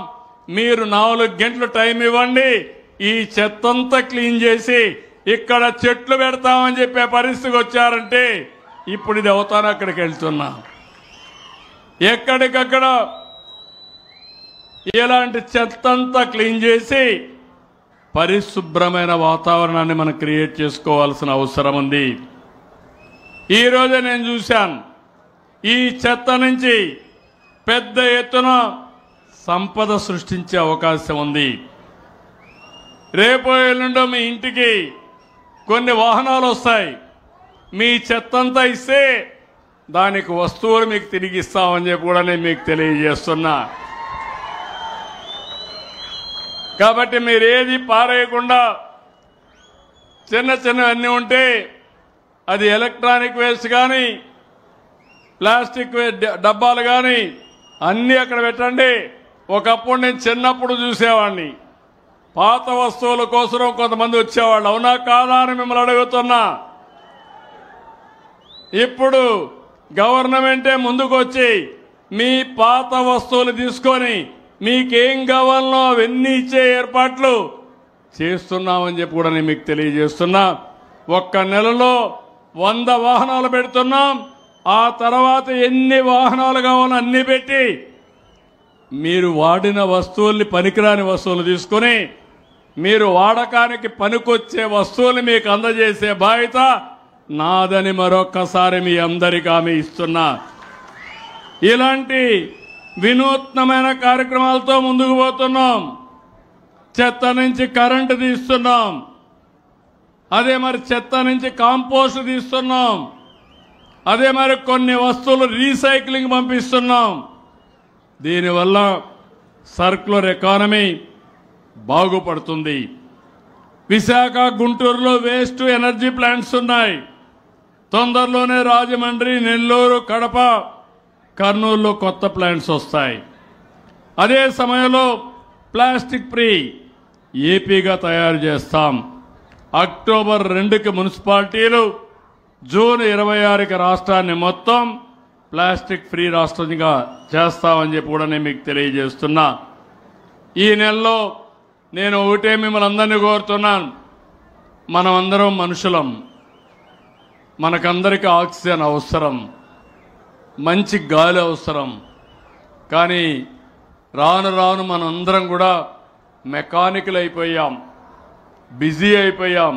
మీరు 4 గంటలు టైం ఇవ్వండి, ఈ చెత్తంతా క్లీన్ చేసి ఇక్కడ చెట్లు పెడతామని చెప్పే పరిస్థితికి వచ్చారంటే ఇప్పుడు ఇది అవుతాను అక్కడికి వెళ్తున్నా. ఎక్కడికక్కడ ఇలాంటి చెత్తంతా క్లీన్ చేసి పరిశుభ్రమైన వాతావరణాన్ని మనం క్రియేట్ చేసుకోవాల్సిన అవసరం ఉంది. ఈరోజే నేను చూశాను, ఈ చెత్త నుంచి పెద్ద ఎత్తున సంపద సృష్టించే అవకాశం ఉంది. రేపు ఎల్లుండో మీ ఇంటికి కొన్ని వాహనాలు వస్తాయి. మీ చెత్తంతా ఇస్తే దానికి వస్తువులు మీకు తిరిగి ఇస్తామని చెప్పి కూడా నేను మీకు తెలియజేస్తున్నా. కాబట్టి మీరు ఏది పారేయకుండా చిన్న చిన్నవన్నీ ఉంటే అది ఎలక్ట్రానిక్ వేస్ట్ కానీ ప్లాస్టిక్ డబ్బాలు కానీ అన్నీ అక్కడ పెట్టండి. ఒకప్పుడు నేను చిన్నప్పుడు చూసేవాడిని, పాత వస్తువుల కోసం కొంతమంది వచ్చేవాళ్ళు. అవునా కాదా అని మిమ్మల్ని అడుగుతున్నా. ఇప్పుడు గవర్నమెంటే ముందుకు వచ్చి మీ పాత వస్తువులు తీసుకొని మీకేం కావాలనో అవన్నీ ఇచ్చే ఏర్పాట్లు చేస్తున్నామని చెప్పి కూడా నేను మీకు తెలియజేస్తున్నా. ఒక్క నెలలో 100 వాహనాలు పెడుతున్నాం. ఆ తర్వాత ఎన్ని వాహనాలు కావాలో అన్ని పెట్టి మీరు వాడిన వస్తువుల్ని, పనికిరాని వస్తువులు తీసుకొని మీరు వాడకానికి పనికొచ్చే వస్తువుల్ని మీకు అందజేసే బాధ్యత నాదని మరొక్కసారి మీ అందరికీ హామీ ఇస్తున్నా. ఇలాంటి వినూత్నమైన కార్యక్రమాలతో ముందుకు పోతున్నాం. చెత్త నుంచి కరెంటు తీస్తున్నాం. అదే మరి చెత్త నుంచి కాంపోస్ట్ తీస్తున్నాం. అదే మరి కొన్ని వస్తువులు రీసైక్లింగ్ పంపిస్తున్నాం. దీనివల్ల సర్క్యులర్ ఎకానమీ బాగుపడుతుంది. విశాఖ, గుంటూరులో వేస్ట్ ఎనర్జీ ప్లాంట్స్ ఉన్నాయి. తొందరలోనే రాజమండ్రి, నెల్లూరు, కడప, కర్నూలులో కొత్త ప్లాంట్స్ వస్తాయి. అదే సమయంలో ప్లాస్టిక్ ఫ్రీ ఏపీగా తయారు చేస్తాం. అక్టోబర్ 2కి మున్సిపాలిటీలు, జూన్ 26కి రాష్ట్రాన్ని మొత్తం ప్లాస్టిక్ ఫ్రీ రాష్ట్రంగా చేస్తామని చెప్పి కూడా నేను మీకు తెలియజేస్తున్నా. ఈ నెలలో నేను ఒకటే మిమ్మల్ని అందరినీ కోరుతున్నాను. మనమందరం మనుషులం, మనకందరికీ ఆక్సిజన్ అవసరం, మంచి గాలి అవసరం. కానీ రాను రాను మనందరం కూడా మెకానికల్ అయిపోయాం, బిజీ అయిపోయాం.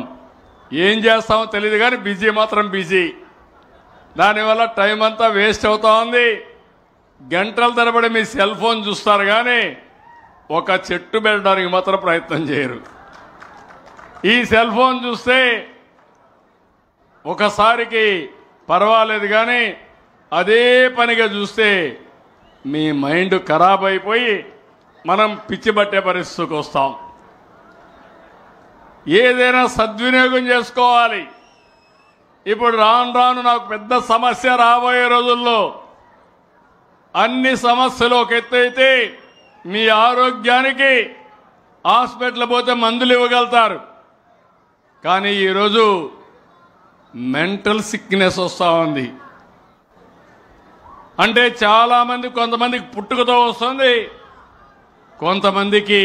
ఏం చేస్తామో తెలియదు కానీ బిజీ మాత్రం బిజీ. దానివల్ల టైం అంతా వేస్ట్ అవుతా ఉంది. గంటల తరబడి మీ సెల్ ఫోన్ చూస్తారు కానీ ఒక చెట్టు పెట్టడానికి మాత్రం ప్రయత్నం చేయరు. ఈ సెల్ ఫోన్ చూస్తే ఒకసారికి పర్వాలేదు కానీ అదే పనిగా చూస్తే మీ మైండ్ ఖరాబ్ అయిపోయి మనం పిచ్చి పట్టే పరిస్థితికి వస్తాం. ఏదైనా సద్వినియోగం చేసుకోవాలి. ఇప్పుడు రాను రాను నాకు పెద్ద సమస్య రాబోయే రోజుల్లో అన్ని సమస్యలు ఒక ఎత్తు అయితే మీ ఆరోగ్యానికి హాస్పిటల్ పోతే మందులు ఇవ్వగలుగుతారు. కానీ ఈరోజు మెంటల్ సిక్నెస్ వస్తూ ఉంది. అంటే చాలామంది, కొంతమందికి పుట్టుకతో వస్తుంది, కొంతమందికి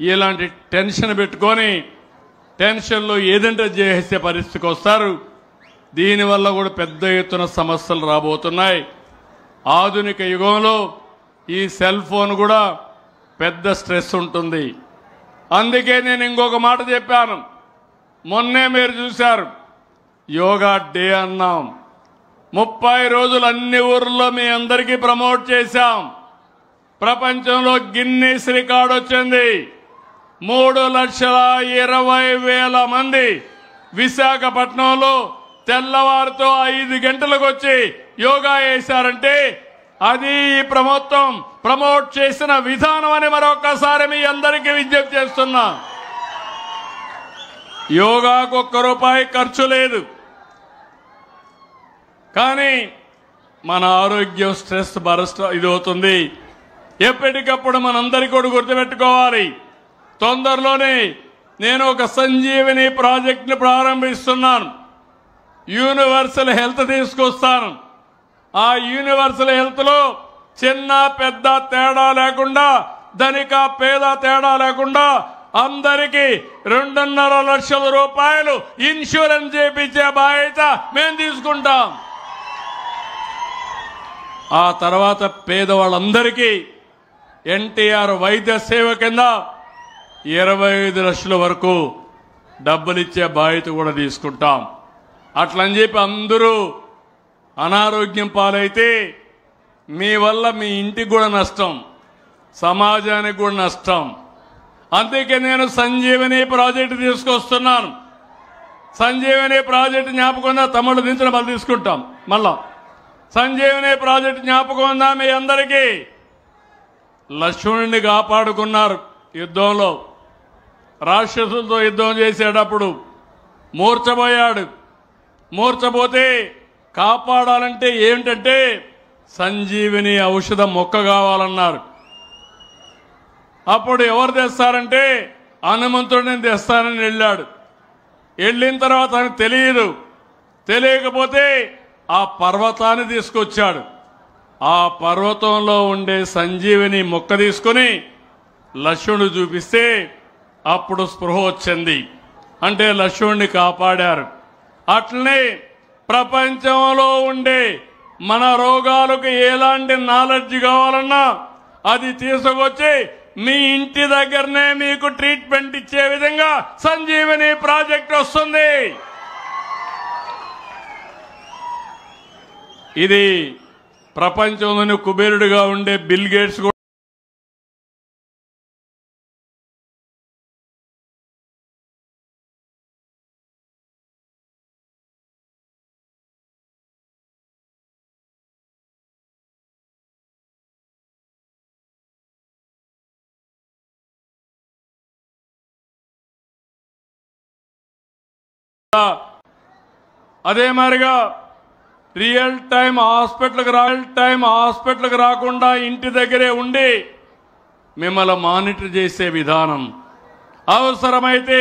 ఇలాంటి టెన్షన్ పెట్టుకొని టెన్షన్లో ఏదంటే చేసే పరిస్థితికి వస్తారు. దీనివల్ల కూడా పెద్ద ఎత్తున సమస్యలు రాబోతున్నాయి. ఆధునిక యుగంలో ఈ సెల్ ఫోన్ కూడా పెద్ద స్ట్రెస్ ఉంటుంది. అందుకే నేను ఇంకొక మాట చెప్పాను. మొన్నే మీరు చూశారు, యోగా డే అన్నాం. 30 రోజులు అన్ని ఊర్లో మీ అందరికీ ప్రమోట్ చేశాం. ప్రపంచంలో గిన్నీస్ రికార్డు వచ్చింది. 3,20,000 మంది విశాఖపట్నంలో తెల్లవారితో 5 గంటలకు వచ్చి యోగా చేశారంటే అది ఈ ప్రభుత్వం ప్రమోట్ చేసిన విధానం అని మరొకసారి మీ అందరికీ విజ్ఞప్తి చేస్తున్నా. యోగాకు ₹1 ఖర్చు లేదు. కానీ మన ఆరోగ్యం స్ట్రెస్ బరస్ట్ ఇది అవుతుంది. ఎప్పటికప్పుడు మనందరికీ కూడా గుర్తుపెట్టుకోవాలి. తొందరలోనే నేను ఒక సంజీవిని ప్రాజెక్ట్ని ప్రారంభిస్తున్నాను. యూనివర్సల్ హెల్త్ తీసుకొస్తాను. ఆ యూనివర్సల్ హెల్త్లో చిన్న పెద్ద తేడా లేకుండా, ధనిక పేద తేడా లేకుండా అందరికీ 2.5 లక్షల రూపాయలు ఇన్సూరెన్స్ చేయించే బాధ్యత మేము తీసుకుంటాం. ఆ తర్వాత పేదవాళ్ళందరికీ ఎన్టీఆర్ వైద్య సేవ కింద 25 లక్షల వరకు డబ్బులిచ్చే బాధ్యత కూడా తీసుకుంటాం. అట్లని చెప్పి అందరూ అనారోగ్యం పాలైతే మీ వల్ల మీ ఇంటికి కూడా నష్టం, సమాజానికి కూడా నష్టం. అందుకే నేను సంజీవని ప్రాజెక్టు తీసుకొస్తున్నాను. సంజీవని ప్రాజెక్టు జ్ఞాపకం ఉందా? తమ్ముళ్ళు దించిన మళ్ళీ తీసుకుంటాం. మళ్ళా సంజీవని ప్రాజెక్టు జ్ఞాపకం ఉందా మీ అందరికీ? లక్ష్మణుడిని కాపాడుకున్నారు యుద్ధంలో. రాక్షసులతో యుద్ధం చేసేటప్పుడు మూర్ఛపోయాడు. మూర్ఛపోతే కాపాడాలంటే ఏమిటంటే సంజీవిని ఔషధం మొక్క కావాలన్నారు. అప్పుడు ఎవరు తెస్తారంటే హనుమంతుడిని తెస్తానని వెళ్ళాడు. వెళ్ళిన తర్వాత ఆయనకు తెలియకపోతే ఆ పర్వతాన్ని తీసుకొచ్చాడు. ఆ పర్వతంలో ఉండే సంజీవిని మొక్క తీసుకొని లక్ష్మణుడు చూపిస్తే అప్పుడు స్పృహ వచ్చింది. అంటే లక్ష్మణుడిని కాపాడారు. అట్లనే ప్రపంచంలో ఉండే మన రోగాలకు ఎలాంటి నాలెడ్జ్ కావాలన్నా అది తీసుకొచ్చి మీ ఇంటి దగ్గరనే మీకు ట్రీట్మెంట్ ఇచ్చే విధంగా సంజీవని ప్రాజెక్ట్ వస్తుంది. ఇది ప్రపంచంలోని కుబేరుడిగా ఉండే బిల్ గేట్స్ కూడా అదే మాదిరిగా రియల్ టైం హాస్పిటల్కి రాకుండా ఇంటి దగ్గరే ఉండి మిమ్మల్ని మానిటర్ చేసే విధానం, అవసరమైతే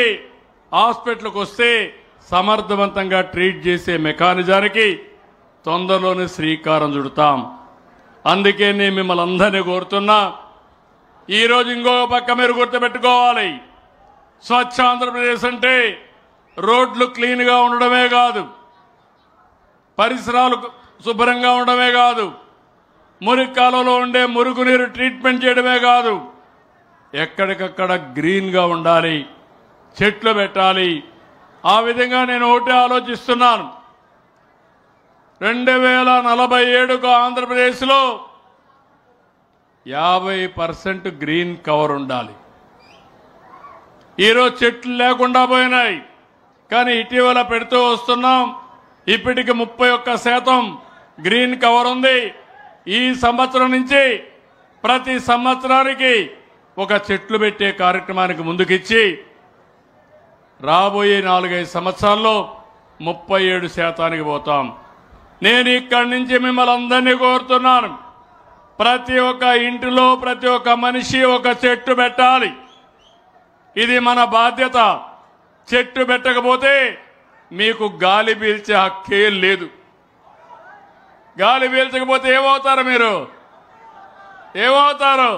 హాస్పిటల్కి వస్తే సమర్థవంతంగా ట్రీట్ చేసే మెకానిజానికి తొందరలోనే శ్రీకారం చుడతాం. అందుకే నేను మిమ్మల్ని అందరినీ కోరుతున్నా. ఈరోజు ఇంకొక పక్క మీరు గుర్తుపెట్టుకోవాలి, స్వచ్ఛ ఆంధ్రప్రదేశ్ అంటే రోడ్లు క్లీన్గా ఉండడమే కాదు, పరిసరాలు శుభ్రంగా ఉండడమే కాదు, మురికి కాలువలో ఉండే మురుగునీరు ట్రీట్మెంట్ చేయడమే కాదు, ఎక్కడికక్కడ గ్రీన్గా ఉండాలి, చెట్లు పెట్టాలి. ఆ విధంగా నేను ఒకటే ఆలోచిస్తున్నాను. 2047కు ఆంధ్రప్రదేశ్లో 50% గ్రీన్ కవర్ ఉండాలి. ఈరోజు చెట్లు లేకుండా పోయినాయి, కానీ ఇటీవల పెడుతూ వస్తున్నాం. ఇప్పటికి 31% గ్రీన్ కవర్ ఉంది. ఈ సంవత్సరం నుంచి ప్రతి సంవత్సరానికి ఒక చెట్లు పెట్టే కార్యక్రమానికి ముందుకిచ్చి రాబోయే 4-5 సంవత్సరాల్లో 37% పోతాం. నేను ఇక్కడి నుంచి మిమ్మల్ని అందరినీ కోరుతున్నాను, ప్రతి ఒక్క ఇంటిలో ప్రతి ఒక్క మనిషి ఒక చెట్టు పెట్టాలి. ఇది మన బాధ్యత. చెట్టు పెట్టకపోతే మీకు గాలి పీల్చే హక్కే లేదు. గాలి పీల్చకపోతే ఏమవుతారు మీరు? ఏమవుతారు?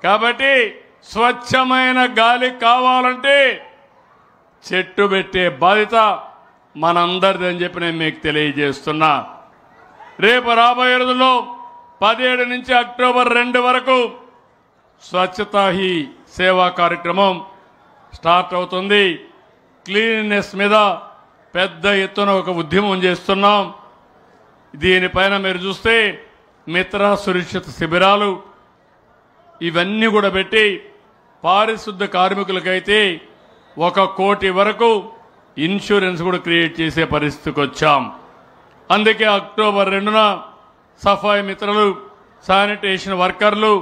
కాబట్టి స్వచ్ఛమైన గాలి కావాలంటే చెట్టు పెట్టే బాధ్యత మనందరిది అని చెప్పి నేను మీకు తెలియజేస్తున్నా. రేపు రాబోయే రోజుల్లో 17 నుంచి అక్టోబర్ 2 వరకు స్వచ్ఛతా హీ సేవా కార్యక్రమం స్టార్ట్ అవుతుంది. క్లీన్నెస్ మీద పెద్ద ఎత్తున ఒక ఉద్యమం చేస్తున్నాం. దీనిపైన మీరు చూస్తే మిత్ర సురక్షిత శిబిరాలు ఇవన్నీ కూడా పెట్టి పారిశుద్ధ కార్మికులకైతే 1 కోటి వరకు ఇన్సూరెన్స్ కూడా క్రియేట్ చేసే పరిస్థితికి వచ్చాం. అందుకే అక్టోబర్ 2న సఫాయి మిత్రులు, శానిటేషన్ వర్కర్లు,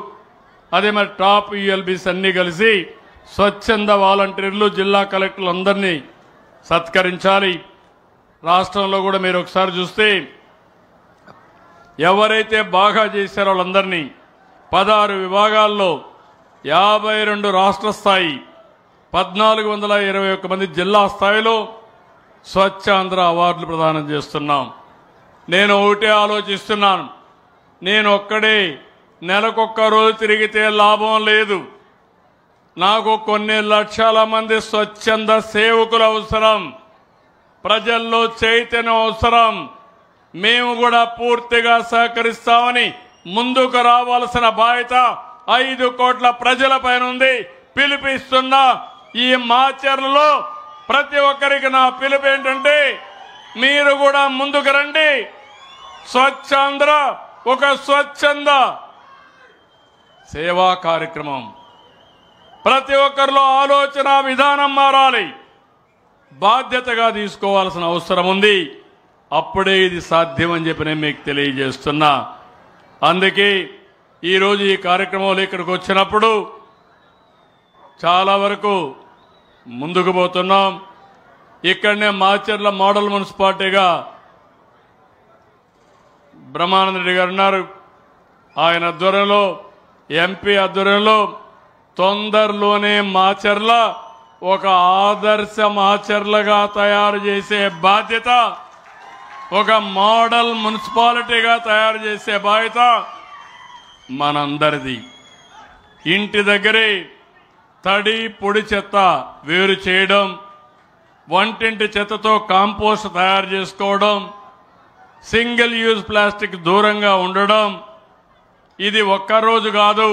అదే మరి టాప్ యూఎల్బీస్ అన్నీ కలిసి స్వచ్ఛంద వాలంటీర్లు, జిల్లా కలెక్టర్లు అందరినీ సత్కరించాలి. రాష్ట్రంలో కూడా మీరు ఒకసారి చూస్తే ఎవరైతే బాగా చేశారో వాళ్ళందరినీ 16 విభాగాల్లో 52 రాష్ట్ర స్థాయి, 1421 మంది జిల్లా స్థాయిలో స్వచ్ఛ ఆంధ్ర అవార్డులు ప్రదానం చేస్తున్నాం. నేను ఒకటే ఆలోచిస్తున్నాను, నేను ఒక్కడే నెలకొక్క రోజు తిరిగితే లాభం లేదు. నాకు కొన్ని లక్షల మంది స్వచ్ఛంద సేవకులు అవసరం, ప్రజల్లో చైతన్యం అవసరం. మేము కూడా పూర్తిగా సహకరిస్తామని ముందుకు రావాల్సిన బాధ్యత 5 కోట్ల ప్రజలపైన ఉంది. పిలిపిస్తున్నా ఈ మాచర్లలో ప్రతి ఒక్కరికి నా పిలుపు ఏంటంటే మీరు కూడా ముందుకు రండి. స్వచ్ఛాంధ్ర ఒక స్వచ్ఛంద సేవా కార్యక్రమం. ప్రతి ఒక్కరిలో ఆలోచన విధానం మారాలి, బాధ్యతగా తీసుకోవాల్సిన అవసరం ఉంది. అప్పుడే ఇది సాధ్యమని చెప్పి నేను మీకు తెలియజేస్తున్నా. అందుకే ఈరోజు ఈ కార్యక్రమంలో ఇక్కడికి వచ్చినప్పుడు చాలా వరకు ముందుకు పోతున్నాం. ఇక్కడనే మాచర్ల మోడల్ మున్సిపాలిటీగా బ్రహ్మానంద రెడ్డి గారు ఉన్నారు. ఆయన ఆధ్వర్యంలో, ఎంపీ ఆధ్వర్యంలో తొందరలోనే మాచర్ల ఒక ఆదర్శ మాచర్లగా తయారు చేసే బాధ్యత, ఒక మోడల్ మున్సిపాలిటీగా తయారు చేసే బాధ్యత మనందరిది. ఇంటి దగ్గరే తడి పొడి చెత్త వేరు చేయడం, వంటింటి చెత్తతో కాంపోస్ట్ తయారు చేసుకోవడం, సింగిల్ యూజ్ ప్లాస్టిక్ దూరంగా ఉండడం. ఇది ఒక్కరోజు కాదు,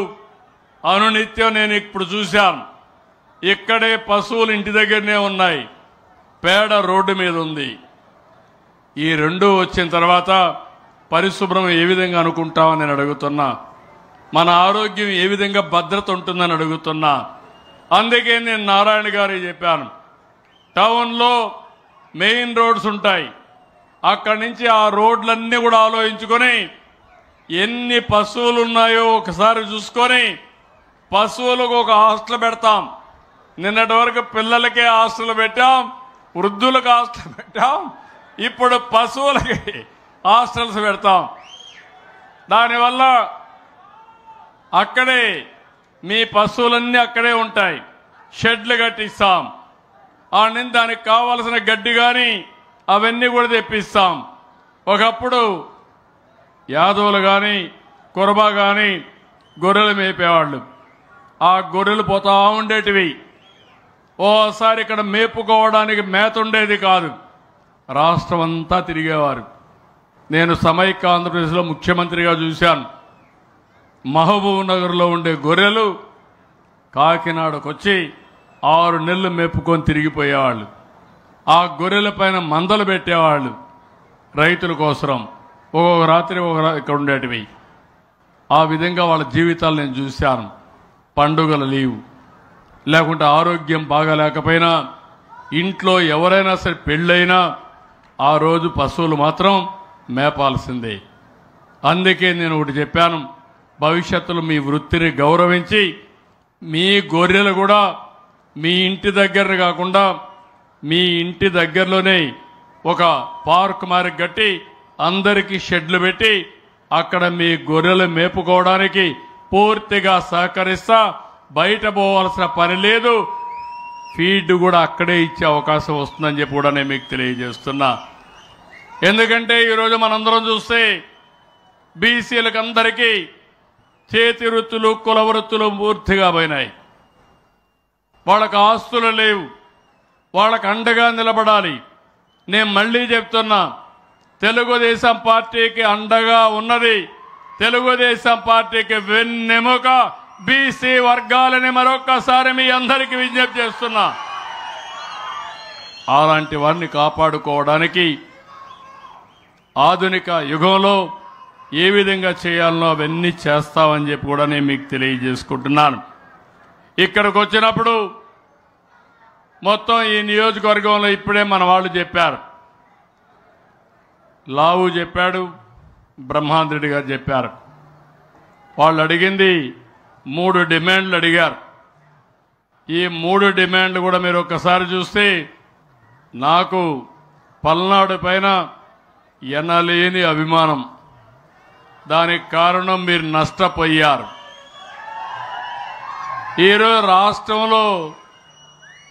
అనునిత్యం. నేను ఇప్పుడు చూశాను, ఇక్కడే పశువులు ఇంటి దగ్గరనే ఉన్నాయి, పేడ రోడ్డు మీద ఉంది. ఈ రెండు వచ్చిన తర్వాత పరిశుభ్రం ఏ విధంగా అనుకుంటామని నేను అడుగుతున్నా, మన ఆరోగ్యం ఏ విధంగా భద్రత ఉంటుందని అడుగుతున్నా. అందుకే నేను నారాయణ గారికి చెప్పాను, టౌన్లో మెయిన్ రోడ్స్ ఉంటాయి, అక్కడి నుంచి ఆ రోడ్లన్నీ కూడా ఆలోచించుకొని ఎన్ని పశువులు ఉన్నాయో ఒకసారి చూసుకొని పశువులకు ఒక హాస్టల్ పెడతాం. నిన్నటి వరకు పిల్లలకే హాస్టల్ పెట్టాం, వృద్ధులకు హాస్టల్ పెట్టాం, ఇప్పుడు పశువులకి హాస్టల్స్ పెడతాం. దానివల్ల అక్కడే మీ పశువులన్నీ అక్కడే ఉంటాయి, షెడ్లు కట్టిస్తాం. దానికి కావలసిన గడ్డి కానీ అవన్నీ కూడా తెప్పిస్తాం. ఒకప్పుడు యాదవులు కానీ కురబా కానీ గొర్రెలు మేపేవాళ్ళు, ఆ గొర్రెలు పోతా ఉండేటివి. ఓసారి ఇక్కడ మేపుకోవడానికి మేత ఉండేది కాదు, రాష్ట్రం అంతా తిరిగేవారు. నేను సమైక్య ఆంధ్రప్రదేశ్లో ముఖ్యమంత్రిగా చూశాను. మహబూబ్ నగర్లో ఉండే గొర్రెలు కాకినాడకు వచ్చి 6 నెలలు మేపుకొని తిరిగిపోయేవాళ్ళు. ఆ గొర్రెల పైన మందలు పెట్టేవాళ్ళు రైతుల కోసం. ఒక్కొక్క రాత్రి ఇక్కడ ఉండేటివి. ఆ విధంగా వాళ్ళ జీవితాలు నేను చూశాను. పండుగల లీవు లేకుంటే ఆరోగ్యం బాగాలేకపోయినా, ఇంట్లో ఎవరైనా సరే పెళ్ళైనా ఆ రోజు పశువులు మాత్రం మేపాల్సిందే. అందుకే నేను ఒకటి చెప్పాను, భవిష్యత్తులో మీ వృత్తిని గౌరవించి మీ గొర్రెలు కూడా మీ ఇంటి దగ్గర కాకుండా మీ ఇంటి దగ్గరలోనే ఒక పార్క్ మారి కట్టి అందరికీ షెడ్లు పెట్టి అక్కడ మీ గొర్రెలు మేపుకోవడానికి పూర్తిగా సహకరిస్తా. బయట పోవాల్సిన పని లేదు, ఫీడ్ కూడా అక్కడే ఇచ్చే అవకాశం వస్తుందని చెప్పి కూడా నేను మీకు తెలియజేస్తున్నా. ఎందుకంటే ఈరోజు మనందరం చూస్తే బీసీలకు అందరికీ చేతి వృత్తులు కుల వృత్తులు పూర్తిగా పోయినాయి. వాళ్ళకు ఆస్తులు లేవు, వాళ్ళకు అండగా నిలబడాలి. నేను మళ్ళీ చెప్తున్నా, తెలుగుదేశం పార్టీకి అండగా ఉన్నది, తెలుగుదేశం పార్టీకి వెన్నెముక బీసీ వర్గాలని మరొక్కసారి మీ అందరికీ విజ్ఞప్తి చేస్తున్నా. అలాంటి వారిని కాపాడుకోవడానికి ఆధునిక యుగంలో ఏ విధంగా చేయాలనో అవన్నీ చేస్తామని చెప్పి కూడా నేను మీకు తెలియజేసుకుంటున్నాను. ఇక్కడికి వచ్చినప్పుడు మొత్తం ఈ నియోజకవర్గంలో ఇప్పుడే మన వాళ్ళు చెప్పారు, లావు చెప్పాడు, బ్రహ్మానంద రెడ్డి గారు చెప్పారు. వాళ్ళు అడిగింది 3 డిమాండ్లు అడిగారు. ఈ 3 డిమాండ్లు కూడా మీరు ఒక్కసారి చూస్తే నాకు పల్నాడు పైన ఎనలేని అభిమానం. దానికి కారణం మీరు నష్టపోయారు. ఈరోజు రాష్ట్రంలో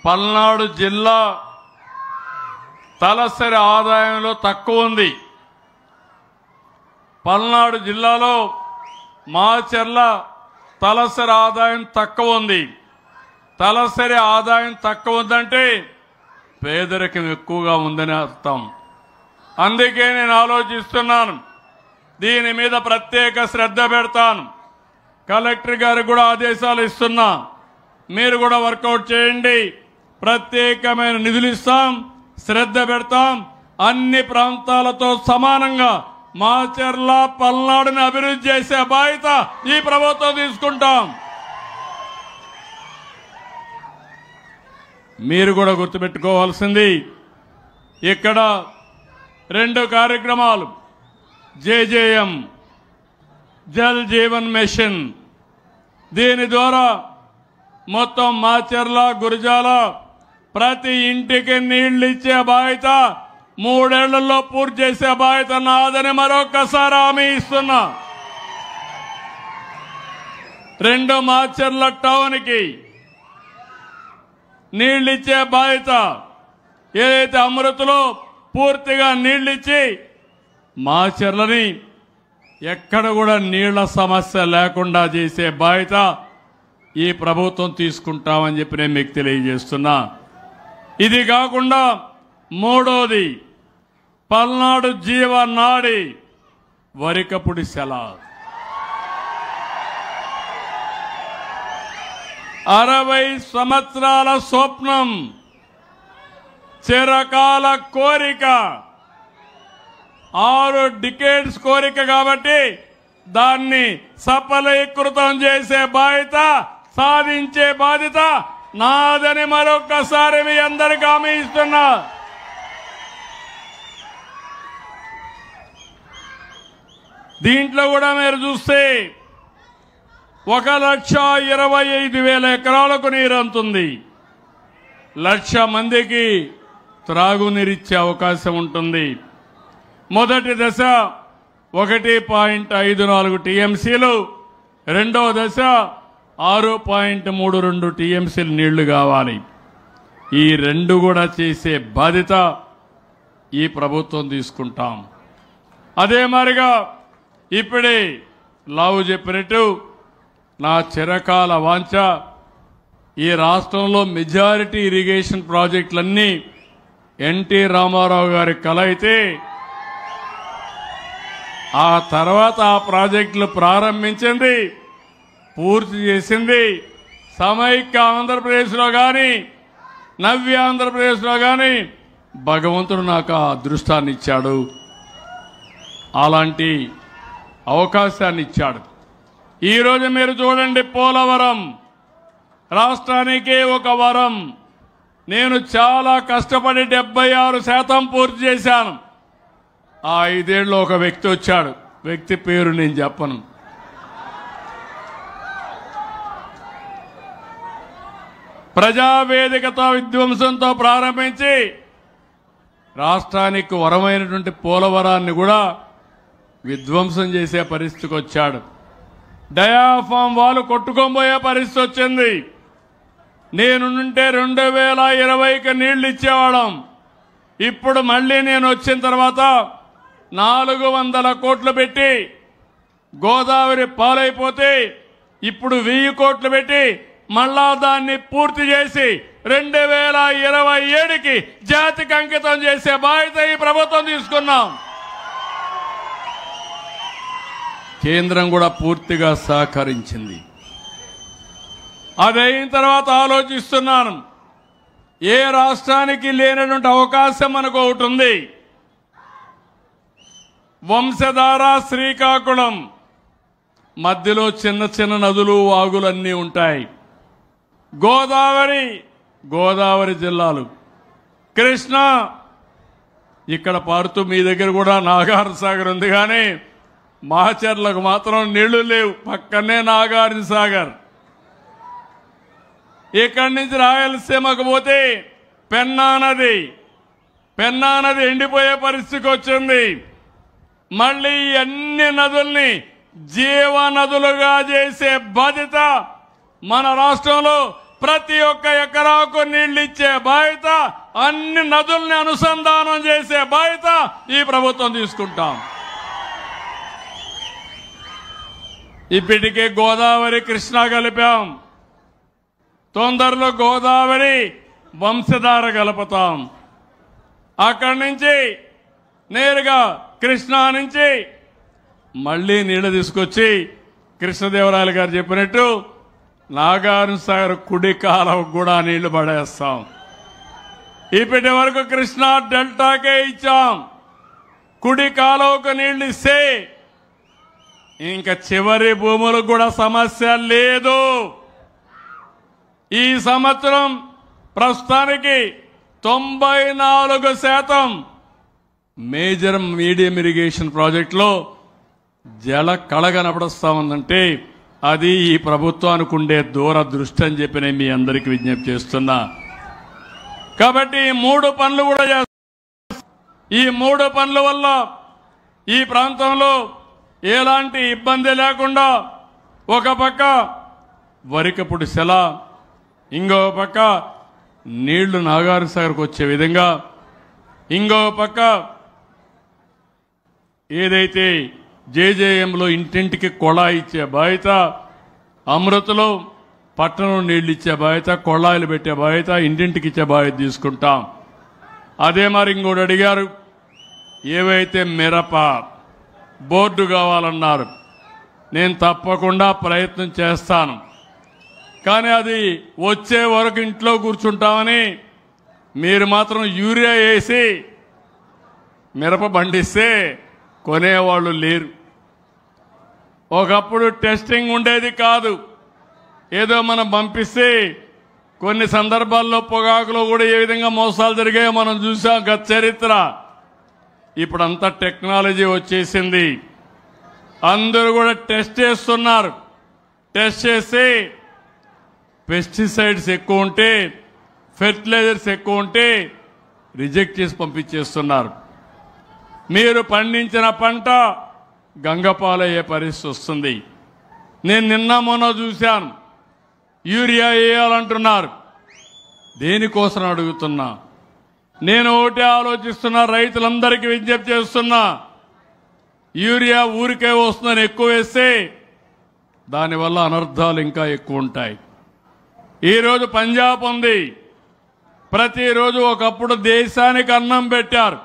పల్నాడు జిల్లా తలసరి ఆదాయంలో తక్కువ ఉంది. పల్నాడు జిల్లాలో మాచర్ల తలసరి ఆదాయం తక్కువ ఉంది. తలసరి ఆదాయం తక్కువ ఉందంటే పేదరికం ఎక్కువగా ఉందని అర్థం. అందుకే నేను ఆలోచిస్తున్నాను, దీని మీద ప్రత్యేక శ్రద్ధ పెడతాను. కలెక్టర్ గారికి కూడా ఆదేశాలు ఇస్తున్నా, మీరు కూడా వర్కౌట్ చేయండి. ప్రత్యేకమైన నిధులు ఇస్తాం, శ్రద్ధ పెడతాం. అన్ని ప్రాంతాలతో సమానంగా మాచర్ల పల్నాడుని అభివృద్ధి చేసే బాధ్యత ఈ ప్రభుత్వం తీసుకుంటాం. మీరు కూడా గుర్తుపెట్టుకోవాల్సింది, ఇక్కడ 2 కార్యక్రమాలు, జేజేఎం జల్ జీవన్ మిషన్, దీని ద్వారా మొత్తం మాచర్ల గురజాల ప్రతి ఇంటికి నీళ్లు ఇచ్చే బాధ్యత 3 ఏళ్లలో పూర్తి చేసే బాధ్యత నాదని మరొకసారి హామీ ఇస్తున్నా. 2 మాచర్ల టౌన్ కి నీళ్లిచ్చే బాధ్యత, ఏదైతే అమృతలో పూర్తిగా నీళ్లిచ్చి మాచర్లని ఎక్కడ కూడా నీళ్ల సమస్య లేకుండా చేసే బాధ్యత ఈ ప్రభుత్వం తీసుకుంటామని చెప్పి నేను మీకు తెలియజేస్తున్నా. ఇది కాకుండా 3వది పల్నాడు జీవనాడి వరికపుడి సెల 60 సంవత్సరాల స్వప్నం, చిరకాల కోరిక, 6 డికేడ్స్ కోరిక కాబట్టి దాన్ని సఫలీకృతం చేసే బాధ్యత, సాధించే బాధ్యత నాదని మరొకసారి మీ అందరికీ హామీ ఇస్తున్నా. దీంట్లో కూడా మీరు చూస్తే 1,25,000 ఎకరాలకు నీరు అందుతుంది. 1,00,000 మందికి త్రాగునీరిచ్చే అవకాశం ఉంటుంది. మొదటి దశ 1.54 టీఎంసీలు, రెండవ దశ 6.32 టీఎంసీలు నీళ్లు కావాలి. ఈ 2 కూడా చేసే బాధ్యత ఈ ప్రభుత్వం తీసుకుంటాం. అదే మరిగా ఇప్పుడే లావు చెప్పినట్టు నా చిరకాల వాంఛ, ఈ రాష్ట్రంలో మెజారిటీ ఇరిగేషన్ ప్రాజెక్టులన్నీ ఎన్టీ రామారావు గారి కల అయితే, ఆ తర్వాత ఆ ప్రాజెక్టులు ప్రారంభించింది, పూర్తి చేసింది సమైక్య ఆంధ్రప్రదేశ్లో కానీ నవ్య ఆంధ్రప్రదేశ్లో కానీ భగవంతుడు నాకు ఆ అదృష్టాన్ని ఇచ్చాడు, అలాంటి అవకాశాన్ని ఇచ్చాడు. ఈరోజు మీరు చూడండి, పోలవరం రాష్ట్రానికే ఒక వరం. నేను చాలా కష్టపడి 76% పూర్తి చేశాను. ఆ 5 ఏళ్ళు ఒక వ్యక్తి వచ్చాడు, వ్యక్తి పేరు నేను చెప్పను. ప్రజావేదికతో విధ్వంసంతో ప్రారంభించి రాష్ట్రానికి వరమైనటువంటి పోలవరాన్ని కూడా విధ్వంసం చేసే పరిస్థితికి వచ్చాడు. డయాఫామ్ వాళ్ళు కొట్టుకోబోయే పరిస్థితి వచ్చింది. నేనుంటే 2020కి నీళ్లు ఇచ్చేవాళ్ళం. ఇప్పుడు మళ్ళీ నేను వచ్చిన తర్వాత 400 కోట్లు పెట్టి గోదావరి పాలైపోతే ఇప్పుడు 1000 కోట్లు పెట్టి మళ్ళా దాన్ని పూర్తి చేసి 2027కి జాతికి అంకితం చేసే బాధ్యత ఈ ప్రభుత్వం తీసుకున్నాం. కేంద్రం కూడా పూర్తిగా సహకరించింది. అదైన తర్వాత ఆలోచిస్తున్నాను, ఏ రాష్ట్రానికి లేనటువంటి అవకాశం మనకు ఒకటి ఉంది. వంశధార శ్రీకాకుళం మధ్యలో చిన్న చిన్న నదులు వాగులు అన్నీ ఉంటాయి. గోదావరి జిల్లాలు, కృష్ణా ఇక్కడ పారుతూ, మీ దగ్గర కూడా నాగార్జున సాగర్ ఉంది, కానీ మాచర్లకు మాత్రం నీళ్లు లేవు. పక్కనే నాగార్జున సాగర్. ఇక్కడి నుంచి రాయలసీమకు పోతే పెన్నా నది ఎండిపోయే పరిస్థితికి వచ్చింది. మళ్ళీ అన్ని నదుల్ని జీవనదులుగా చేసే బాధ్యత మన రాష్ట్రంలో ప్రతి ఒక్క ఎకరాకు నీళ్లు ఇచ్చే బాధ్యత, అన్ని నదుల్ని అనుసంధానం చేసే బాధ్యత ఈ ప్రభుత్వం తీసుకుంటాం. ఇప్పటికే గోదావరి కృష్ణా కలిపాం. తొందరలో గోదావరి వంశధార కలుపుతాం. అక్కడి నుంచి నేరుగా కృష్ణా నుంచి మళ్ళీ నీళ్లు తీసుకొచ్చి కృష్ణదేవరాయలు గారు చెప్పినట్టు నాగార్జున సాగర్ కుడి కాలువ కూడా నీళ్లు పడేస్తాం. ఇప్పటి వరకు కృష్ణా డెల్టాకే ఇచ్చాం. కుడి కాలువకు నీళ్లు ఇస్తే ఇంకా చివరి భూములకు కూడా సమస్య లేదు. ఈ సంవత్సరం ప్రస్తుతానికి 94% మేజర్ మీడియం ఇరిగేషన్ ప్రాజెక్టులో జల కళ కనపడుస్తా ఉందంటే అది ఈ ప్రభుత్వానికి ఉండే దూరదృష్టి అని చెప్పి నేను మీ అందరికీ విజ్ఞప్తి చేస్తున్నా. కాబట్టి ఈ 3 పనులు కూడా చేస్తాం. ఈ 3 పనుల వల్ల ఈ ప్రాంతంలో ఎలాంటి ఇబ్బంది లేకుండా ఒక పక్క వరికపుడి సెల, ఇంకో పక్క నీళ్లు నాగార్జున సాగర్కు వచ్చే విధంగా, ఇంకో పక్క ఏదైతే జేజేఎంలో ఇంటింటికి కొళాయి ఇచ్చే బాధ్యత, అమృతలో పట్టణం నీళ్లు ఇచ్చే బాధ్యత, కొళాయిలు పెట్టే బాధ్యత, ఇంటింటికి ఇచ్చే బాధ్యత తీసుకుంటాం. అదే మరి ఇంకోటి అడిగారు, ఏవైతే మిరప బోర్డు కావాలన్నారు. నేను తప్పకుండా ప్రయత్నం చేస్తాను. కానీ అది వచ్చే వరకు ఇంట్లో కూర్చుంటామని మీరు మాత్రం యూరియా వేసి మిరప పండిస్తే కొనేవాళ్ళు లేరు. ఒకప్పుడు టెస్టింగ్ ఉండేది కాదు. ఏదో మనం పంపిస్తే కొన్ని సందర్భాల్లో పొగాకులో కూడా ఏ విధంగా మోసాలు జరిగాయో మనం చూసాం గత చరిత్ర. ఇప్పుడంతా టెక్నాలజీ వచ్చేసింది. అందరూ కూడా టెస్ట్ చేస్తున్నారు. టెస్ట్ చేసి పెస్టిసైడ్స్ ఎక్కువ ఉంటే, ఫెర్టిలైజర్స్ ఎక్కువ ఉంటే రిజెక్ట్ చేసి పంపించేస్తున్నారు. మీరు పండించిన పంట గంగపాలయ్యే పరిస్థితి వస్తుంది. నేను నిన్న మొన్న చూశాను, యూరియా వేయాలంటున్నారు. దేనికోసం అడుగుతున్నా, నేను ఒకటే ఆలోచిస్తున్నా, రైతులందరికీ విజ్ఞప్తి చేస్తున్నా, యూరియా ఊరికే వస్తుందని ఎక్కువ వేస్తే దానివల్ల అనర్థాలు ఇంకా ఎక్కువ ఉంటాయి. ఈరోజు పంజాబ్ ఉంది, ప్రతిరోజు ఒకప్పుడు దేశానికి అన్నం పెట్టారు.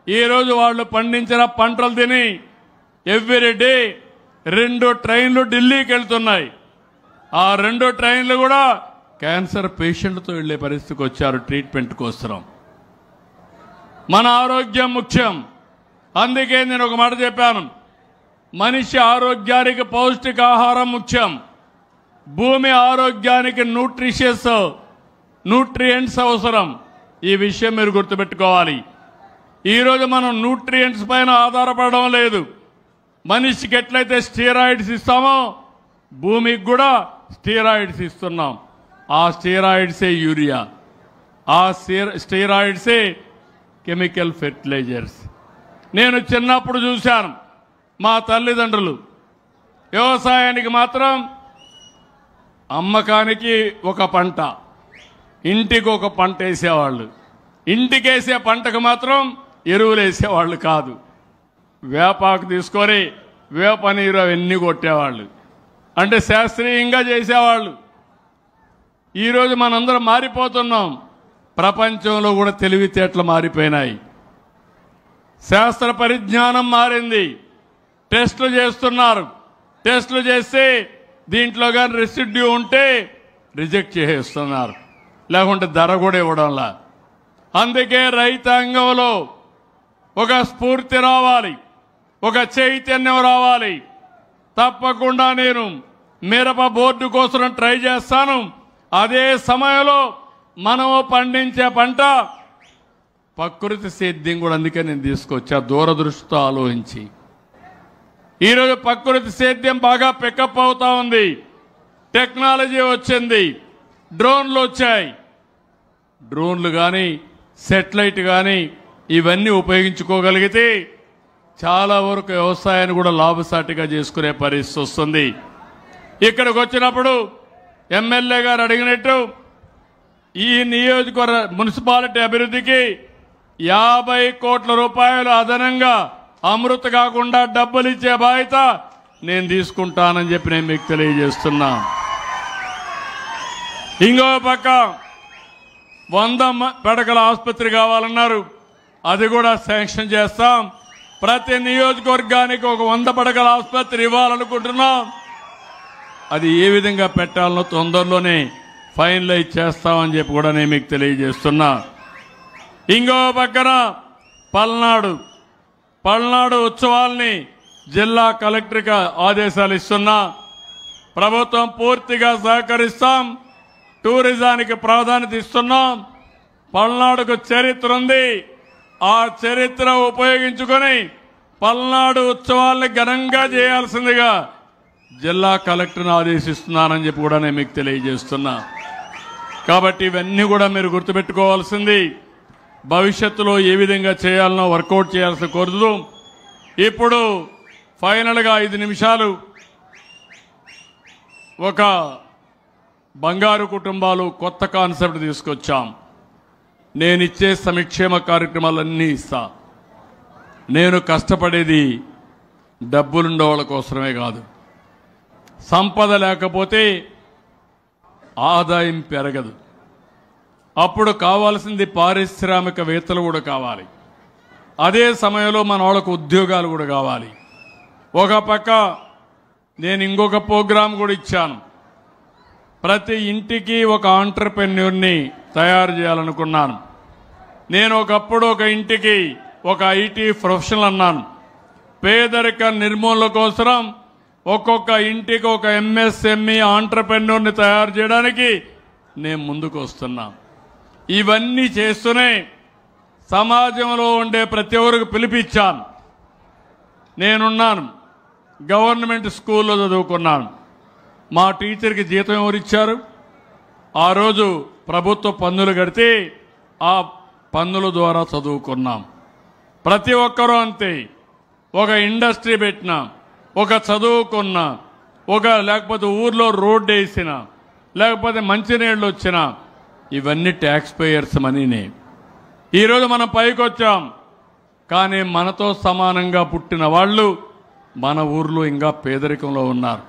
ఈరోజు వాళ్ళు పండించిన పంటలు తిని ఎవ్రీడే 2 ట్రైన్లు ఢిల్లీకి వెళ్తున్నాయి. ఆ 2 ట్రైన్లు కూడా క్యాన్సర్ పేషెంట్తో వెళ్లే పరిస్థితికి వచ్చారు ట్రీట్మెంట్ కోసం. మన ఆరోగ్యం ముఖ్యం. అందుకే నేను ఒక మాట చెప్పాను, మనిషి ఆరోగ్యానికి పౌష్టికాహారం ముఖ్యం. భూమి ఆరోగ్యానికి న్యూట్రియంట్స్ అవసరం. ఈ విషయం మీరు గుర్తుపెట్టుకోవాలి. ఈరోజు మనం న్యూట్రియంట్స్ పైన ఆధారపడడం లేదు. మనిషికి ఎట్లయితే స్టీరాయిడ్స్ ఇస్తామో భూమికి కూడా స్టీరాయిడ్స్ ఇస్తున్నాం. ఆ స్టీరాయిడ్సే యూరియా, ఆ స్టీరాయిడ్సే కెమికల్ ఫెర్టిలైజర్స్. నేను చిన్నప్పుడు చూశాను, మా తల్లిదండ్రులు వ్యవసాయానికి మాత్రం అమ్మకానికి ఒక పంట, ఇంటికి ఒక పంట వేసేవాళ్ళు. ఇంటికేసే పంటకు మాత్రం ఎరువులు వేసేవాళ్ళు కాదు. వేపాకు తీసుకొని వేప నీరు అవన్నీ కొట్టేవాళ్ళు. అంటే శాస్త్రీయంగా చేసేవాళ్ళు. ఈరోజు మనందరం మారిపోతున్నాం. ప్రపంచంలో కూడా తెలివితేటలు మారిపోయినాయి. శాస్త్ర పరిజ్ఞానం మారింది. టెస్టులు చేస్తున్నారు. టెస్టులు చేస్తే దీంట్లో కానీ రెసిడ్యూ ఉంటే రిజెక్ట్ చేసేస్తున్నారు, లేకుంటే ధర కూడా ఇవ్వడంలా. అందుకే రైతాంగంలో ఒక స్ఫూర్తి రావాలి, ఒక చైతన్యం రావాలి. తప్పకుండా నేను మిరప బోర్డు కోసం ట్రై చేస్తాను. అదే సమయంలో మనము పండించే పంట ప్రకృతి సేద్యం కూడా, అందుకే నేను తీసుకొచ్చా దూరదృష్టితో ఆలోచించి. ఈరోజు ప్రకృతి సేద్యం బాగా పికప్ అవుతా ఉంది. టెక్నాలజీ వచ్చింది, డ్రోన్లు వచ్చాయి. డ్రోన్లు కానీ సెటిలైట్ కానీ ఇవన్నీ ఉపయోగించుకోగలిగితే చాలా వరకు వ్యవసాయాన్ని కూడా లాభసాటిగా చేసుకునే పరిస్థితి వస్తుంది. ఇక్కడికి వచ్చినప్పుడు ఎమ్మెల్యే గారు అడిగినట్టు ఈ నియోజకవర్గ మున్సిపాలిటీ అభివృద్ధికి 50 కోట్ల రూపాయలు అదనంగా అమృత కాకుండా డబ్బులు ఇచ్చే బాధ్యత నేను తీసుకుంటానని చెప్పి నేను మీకు తెలియజేస్తున్నా. ఇంకో పక్క 100 పడకల ఆసుపత్రి కావాలన్నారు, అది కూడా శాంక్షన్ చేస్తాం. ప్రతి నియోజకవర్గానికి ఒక 100 పడకల ఆసుపత్రి ఇవ్వాలనుకుంటున్నాం. అది ఏ విధంగా పెట్టాలనో తొందరలోనే ఫైనలైజ్ చేస్తామని చెప్పి కూడా నేను మీకు తెలియజేస్తున్నా. ఇంకో పక్కన పల్నాడు ఉత్సవాల్ని జిల్లా కలెక్టర్గా ఆదేశాలు ఇస్తున్నా. ప్రభుత్వం పూర్తిగా సహకరిస్తాం. టూరిజానికి ప్రాధాన్యత ఇస్తున్నాం. పల్నాడుకు చరిత్ర ఉంది. ఆ చరిత్ర ఉపయోగించుకొని పల్నాడు ఉత్సవాల్ని ఘనంగా చేయాల్సిందిగా జిల్లా కలెక్టర్ని ఆదేశిస్తున్నానని చెప్పి కూడా నేను మీకు తెలియజేస్తున్నా. కాబట్టి ఇవన్నీ కూడా మీరు గుర్తుపెట్టుకోవాల్సింది. భవిష్యత్తులో ఏ విధంగా చేయాలనో వర్కౌట్ చేయాల్సి కోరుతూ ఇప్పుడు ఫైనల్గా 5 నిమిషాలు ఒక బంగారు కుటుంబాలు కొత్త కాన్సెప్ట్ తీసుకొచ్చాం. నేను ఇచ్చే సంక్షేమ కార్యక్రమాలన్నీ ఇస్తా. నేను కష్టపడేది డబ్బులుండే వాళ్ళ కోసమే కాదు. సంపద లేకపోతే ఆదాయం పెరగదు. అప్పుడు కావాల్సింది పారిశ్రామికవేత్తలు కూడా కావాలి. అదే సమయంలో మన వాళ్ళకు ఉద్యోగాలు కూడా కావాలి. ఒక పక్క నేను ఇంకొక ప్రోగ్రాం కూడా ఇచ్చాను. ప్రతి ఇంటికి ఒక ఆంటర్‌ప్రెన్యూర్ని తయారు చేయాలనుకున్నాను. నేను ఒకప్పుడు ఒక ఇంటికి ఒక ఐటీ ప్రొఫెషనల్ అన్నాను. పేదరిక నిర్మూలన కోసం ఒక్కొక్క ఇంటికి ఒక ఎంఎస్ఎంఈ ఆంటర్‌ప్రెన్యూర్ని తయారు చేయడానికి నేను ముందుకు వస్తున్నా. ఇవన్నీ చేస్తూనే సమాజంలో ఉండే ప్రతి ఒక్కరికి పిలిపించాను. నేనున్నాను. గవర్నమెంట్ స్కూల్లో చదువుకున్నాను. మా టీచర్కి జీతం ఎవరిచ్చారు? ఆ రోజు ప్రభుత్వ పన్నులు కడితే ఆ పన్నుల ద్వారా చదువుకున్నాం. ప్రతి ఒక్కరూ అంతే. ఒక ఇండస్ట్రీ పెట్టినా, ఒక చదువుకున్నా, లేకపోతే ఊర్లో రోడ్డు వేసినా, లేకపోతే మంచినీళ్ళు వచ్చినా ఇవన్నీ ట్యాక్స్ పేయర్స్ మనీనే. ఈరోజు మనం పైకి వచ్చాం. కానీ మనతో సమానంగా పుట్టిన వాళ్ళు మన ఊర్లో ఇంకా పేదరికంలో ఉన్నారు.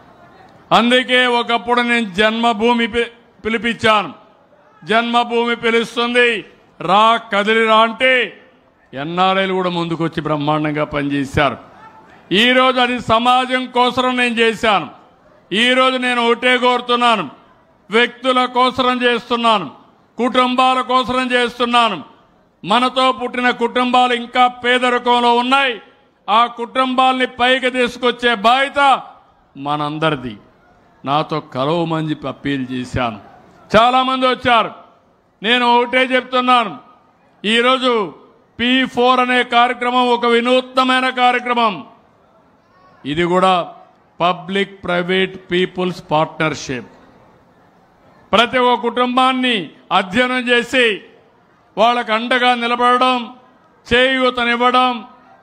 అందుకే ఒకప్పుడు నేను జన్మభూమి పిలిపించాను. జన్మభూమి పిలుస్తుంది, రా కదిలి రా అంటే ఎన్ఆర్ఐలు కూడా ముందుకొచ్చి బ్రహ్మాండంగా పనిచేశారు. ఈరోజు అది సమాజం కోసం నేను చేశాను. ఈరోజు నేను ఒకటే కోరుతున్నాను, వ్యక్తుల కోసం చేస్తున్నాను, కుటుంబాల కోసం చేస్తున్నాను. మనతో పుట్టిన కుటుంబాలు ఇంకా పేదరికంలో ఉన్నాయి. ఆ కుటుంబాల్ని పైకి తీసుకొచ్చే బాధ్యత మనందరిది. నాతో కలవమని అప్పీల్ చేశాను. చాలామంది వచ్చారు. నేను ఒకటే చెప్తున్నాను, ఈరోజు P4 అనే కార్యక్రమం ఒక వినూత్నమైన కార్యక్రమం. ఇది కూడా పబ్లిక్ ప్రైవేట్ పీపుల్స్ పార్ట్నర్షిప్. ప్రతి ఒక్క కుటుంబాన్ని అధ్యయనం చేసి వాళ్ళకు అండగా నిలబడడం, చేయూతనివ్వడం,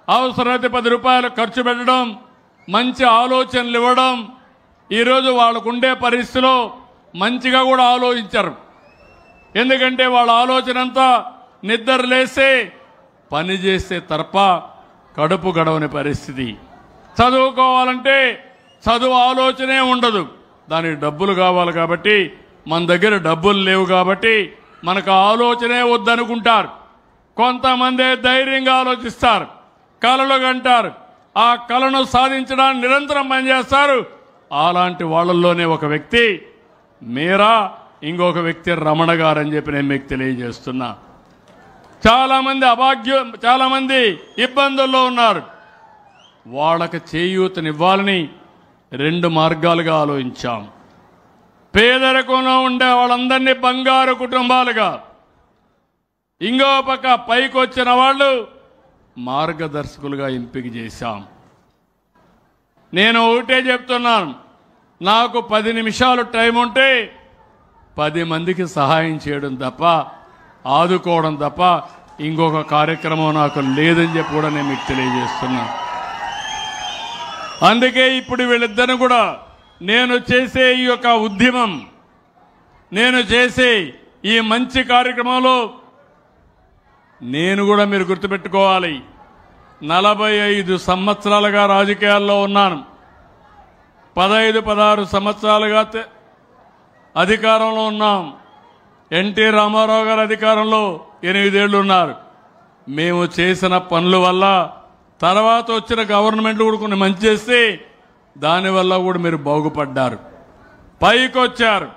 అవసరమైతే 10 రూపాయలు ఖర్చు పెట్టడం, మంచి ఆలోచనలు ఇవ్వడం. ఈరోజు వాళ్ళకు ఉండే పరిస్థితిలో మంచిగా కూడా ఆలోచించారు. ఎందుకంటే వాళ్ళ ఆలోచన అంతా నిద్ర లేస్తే పని చేస్తే తప్ప కడుపు గడవని పరిస్థితి. చదువుకోవాలంటే చదువు ఆలోచనే ఉండదు, దానికి డబ్బులు కావాలి. కాబట్టి మన దగ్గర డబ్బులు లేవు కాబట్టి మనకు ఆలోచనే వద్దనుకుంటారు. కొంతమంది ధైర్యంగా ఆలోచిస్తారు, కలలు కంటారు. ఆ కలను సాధించడానికి నిరంతరం పనిచేస్తారు. అలాంటి వాళ్ళల్లోనే ఒక వ్యక్తి మీరా, ఇంకొక వ్యక్తి రమణ గారు అని చెప్పి నేను మీకు తెలియజేస్తున్నా. చాలా మంది ఇబ్బందుల్లో ఉన్నారు. వాళ్ళకి చేయూతనివ్వాలని 2 మార్గాలుగా ఆలోచించాం. పేదరికంలో ఉండే వాళ్ళందరినీ బంగారు కుటుంబాలుగా, ఇంకో పక్క పైకి వచ్చిన వాళ్ళు మార్గదర్శకులుగా ఎంపిక చేశాం. నేను ఒకటే చెప్తున్నాను, నాకు 10 నిమిషాలు టైం ఉంటే 10 మందికి సహాయం చేయడం తప్ప, ఆదుకోవడం తప్ప ఇంకొక కార్యక్రమం నాకు లేదని చెప్పి కూడా నేను మీకు తెలియజేస్తున్నా. అందుకే ఇప్పుడు వీళ్ళిద్దరిని కూడా నేను చేసే ఈ యొక్క ఉద్యమం, నేను చేసే ఈ మంచి కార్యక్రమంలో నేను కూడా మీరు గుర్తుపెట్టుకోవాలి, 45 సంవత్సరాలుగా రాజకీయాల్లో ఉన్నాను. 15-16 సంవత్సరాలుగా అధికారంలో ఉన్నాం. ఎన్టీ రామారావు గారు అధికారంలో 8 ఏళ్లు ఉన్నారు. మేము చేసిన పనుల వల్ల తర్వాత వచ్చిన గవర్నమెంట్లు కూడా కొన్ని మంచి చేస్తే దానివల్ల కూడా మీరు బాగుపడ్డారు, పైకి వచ్చారు.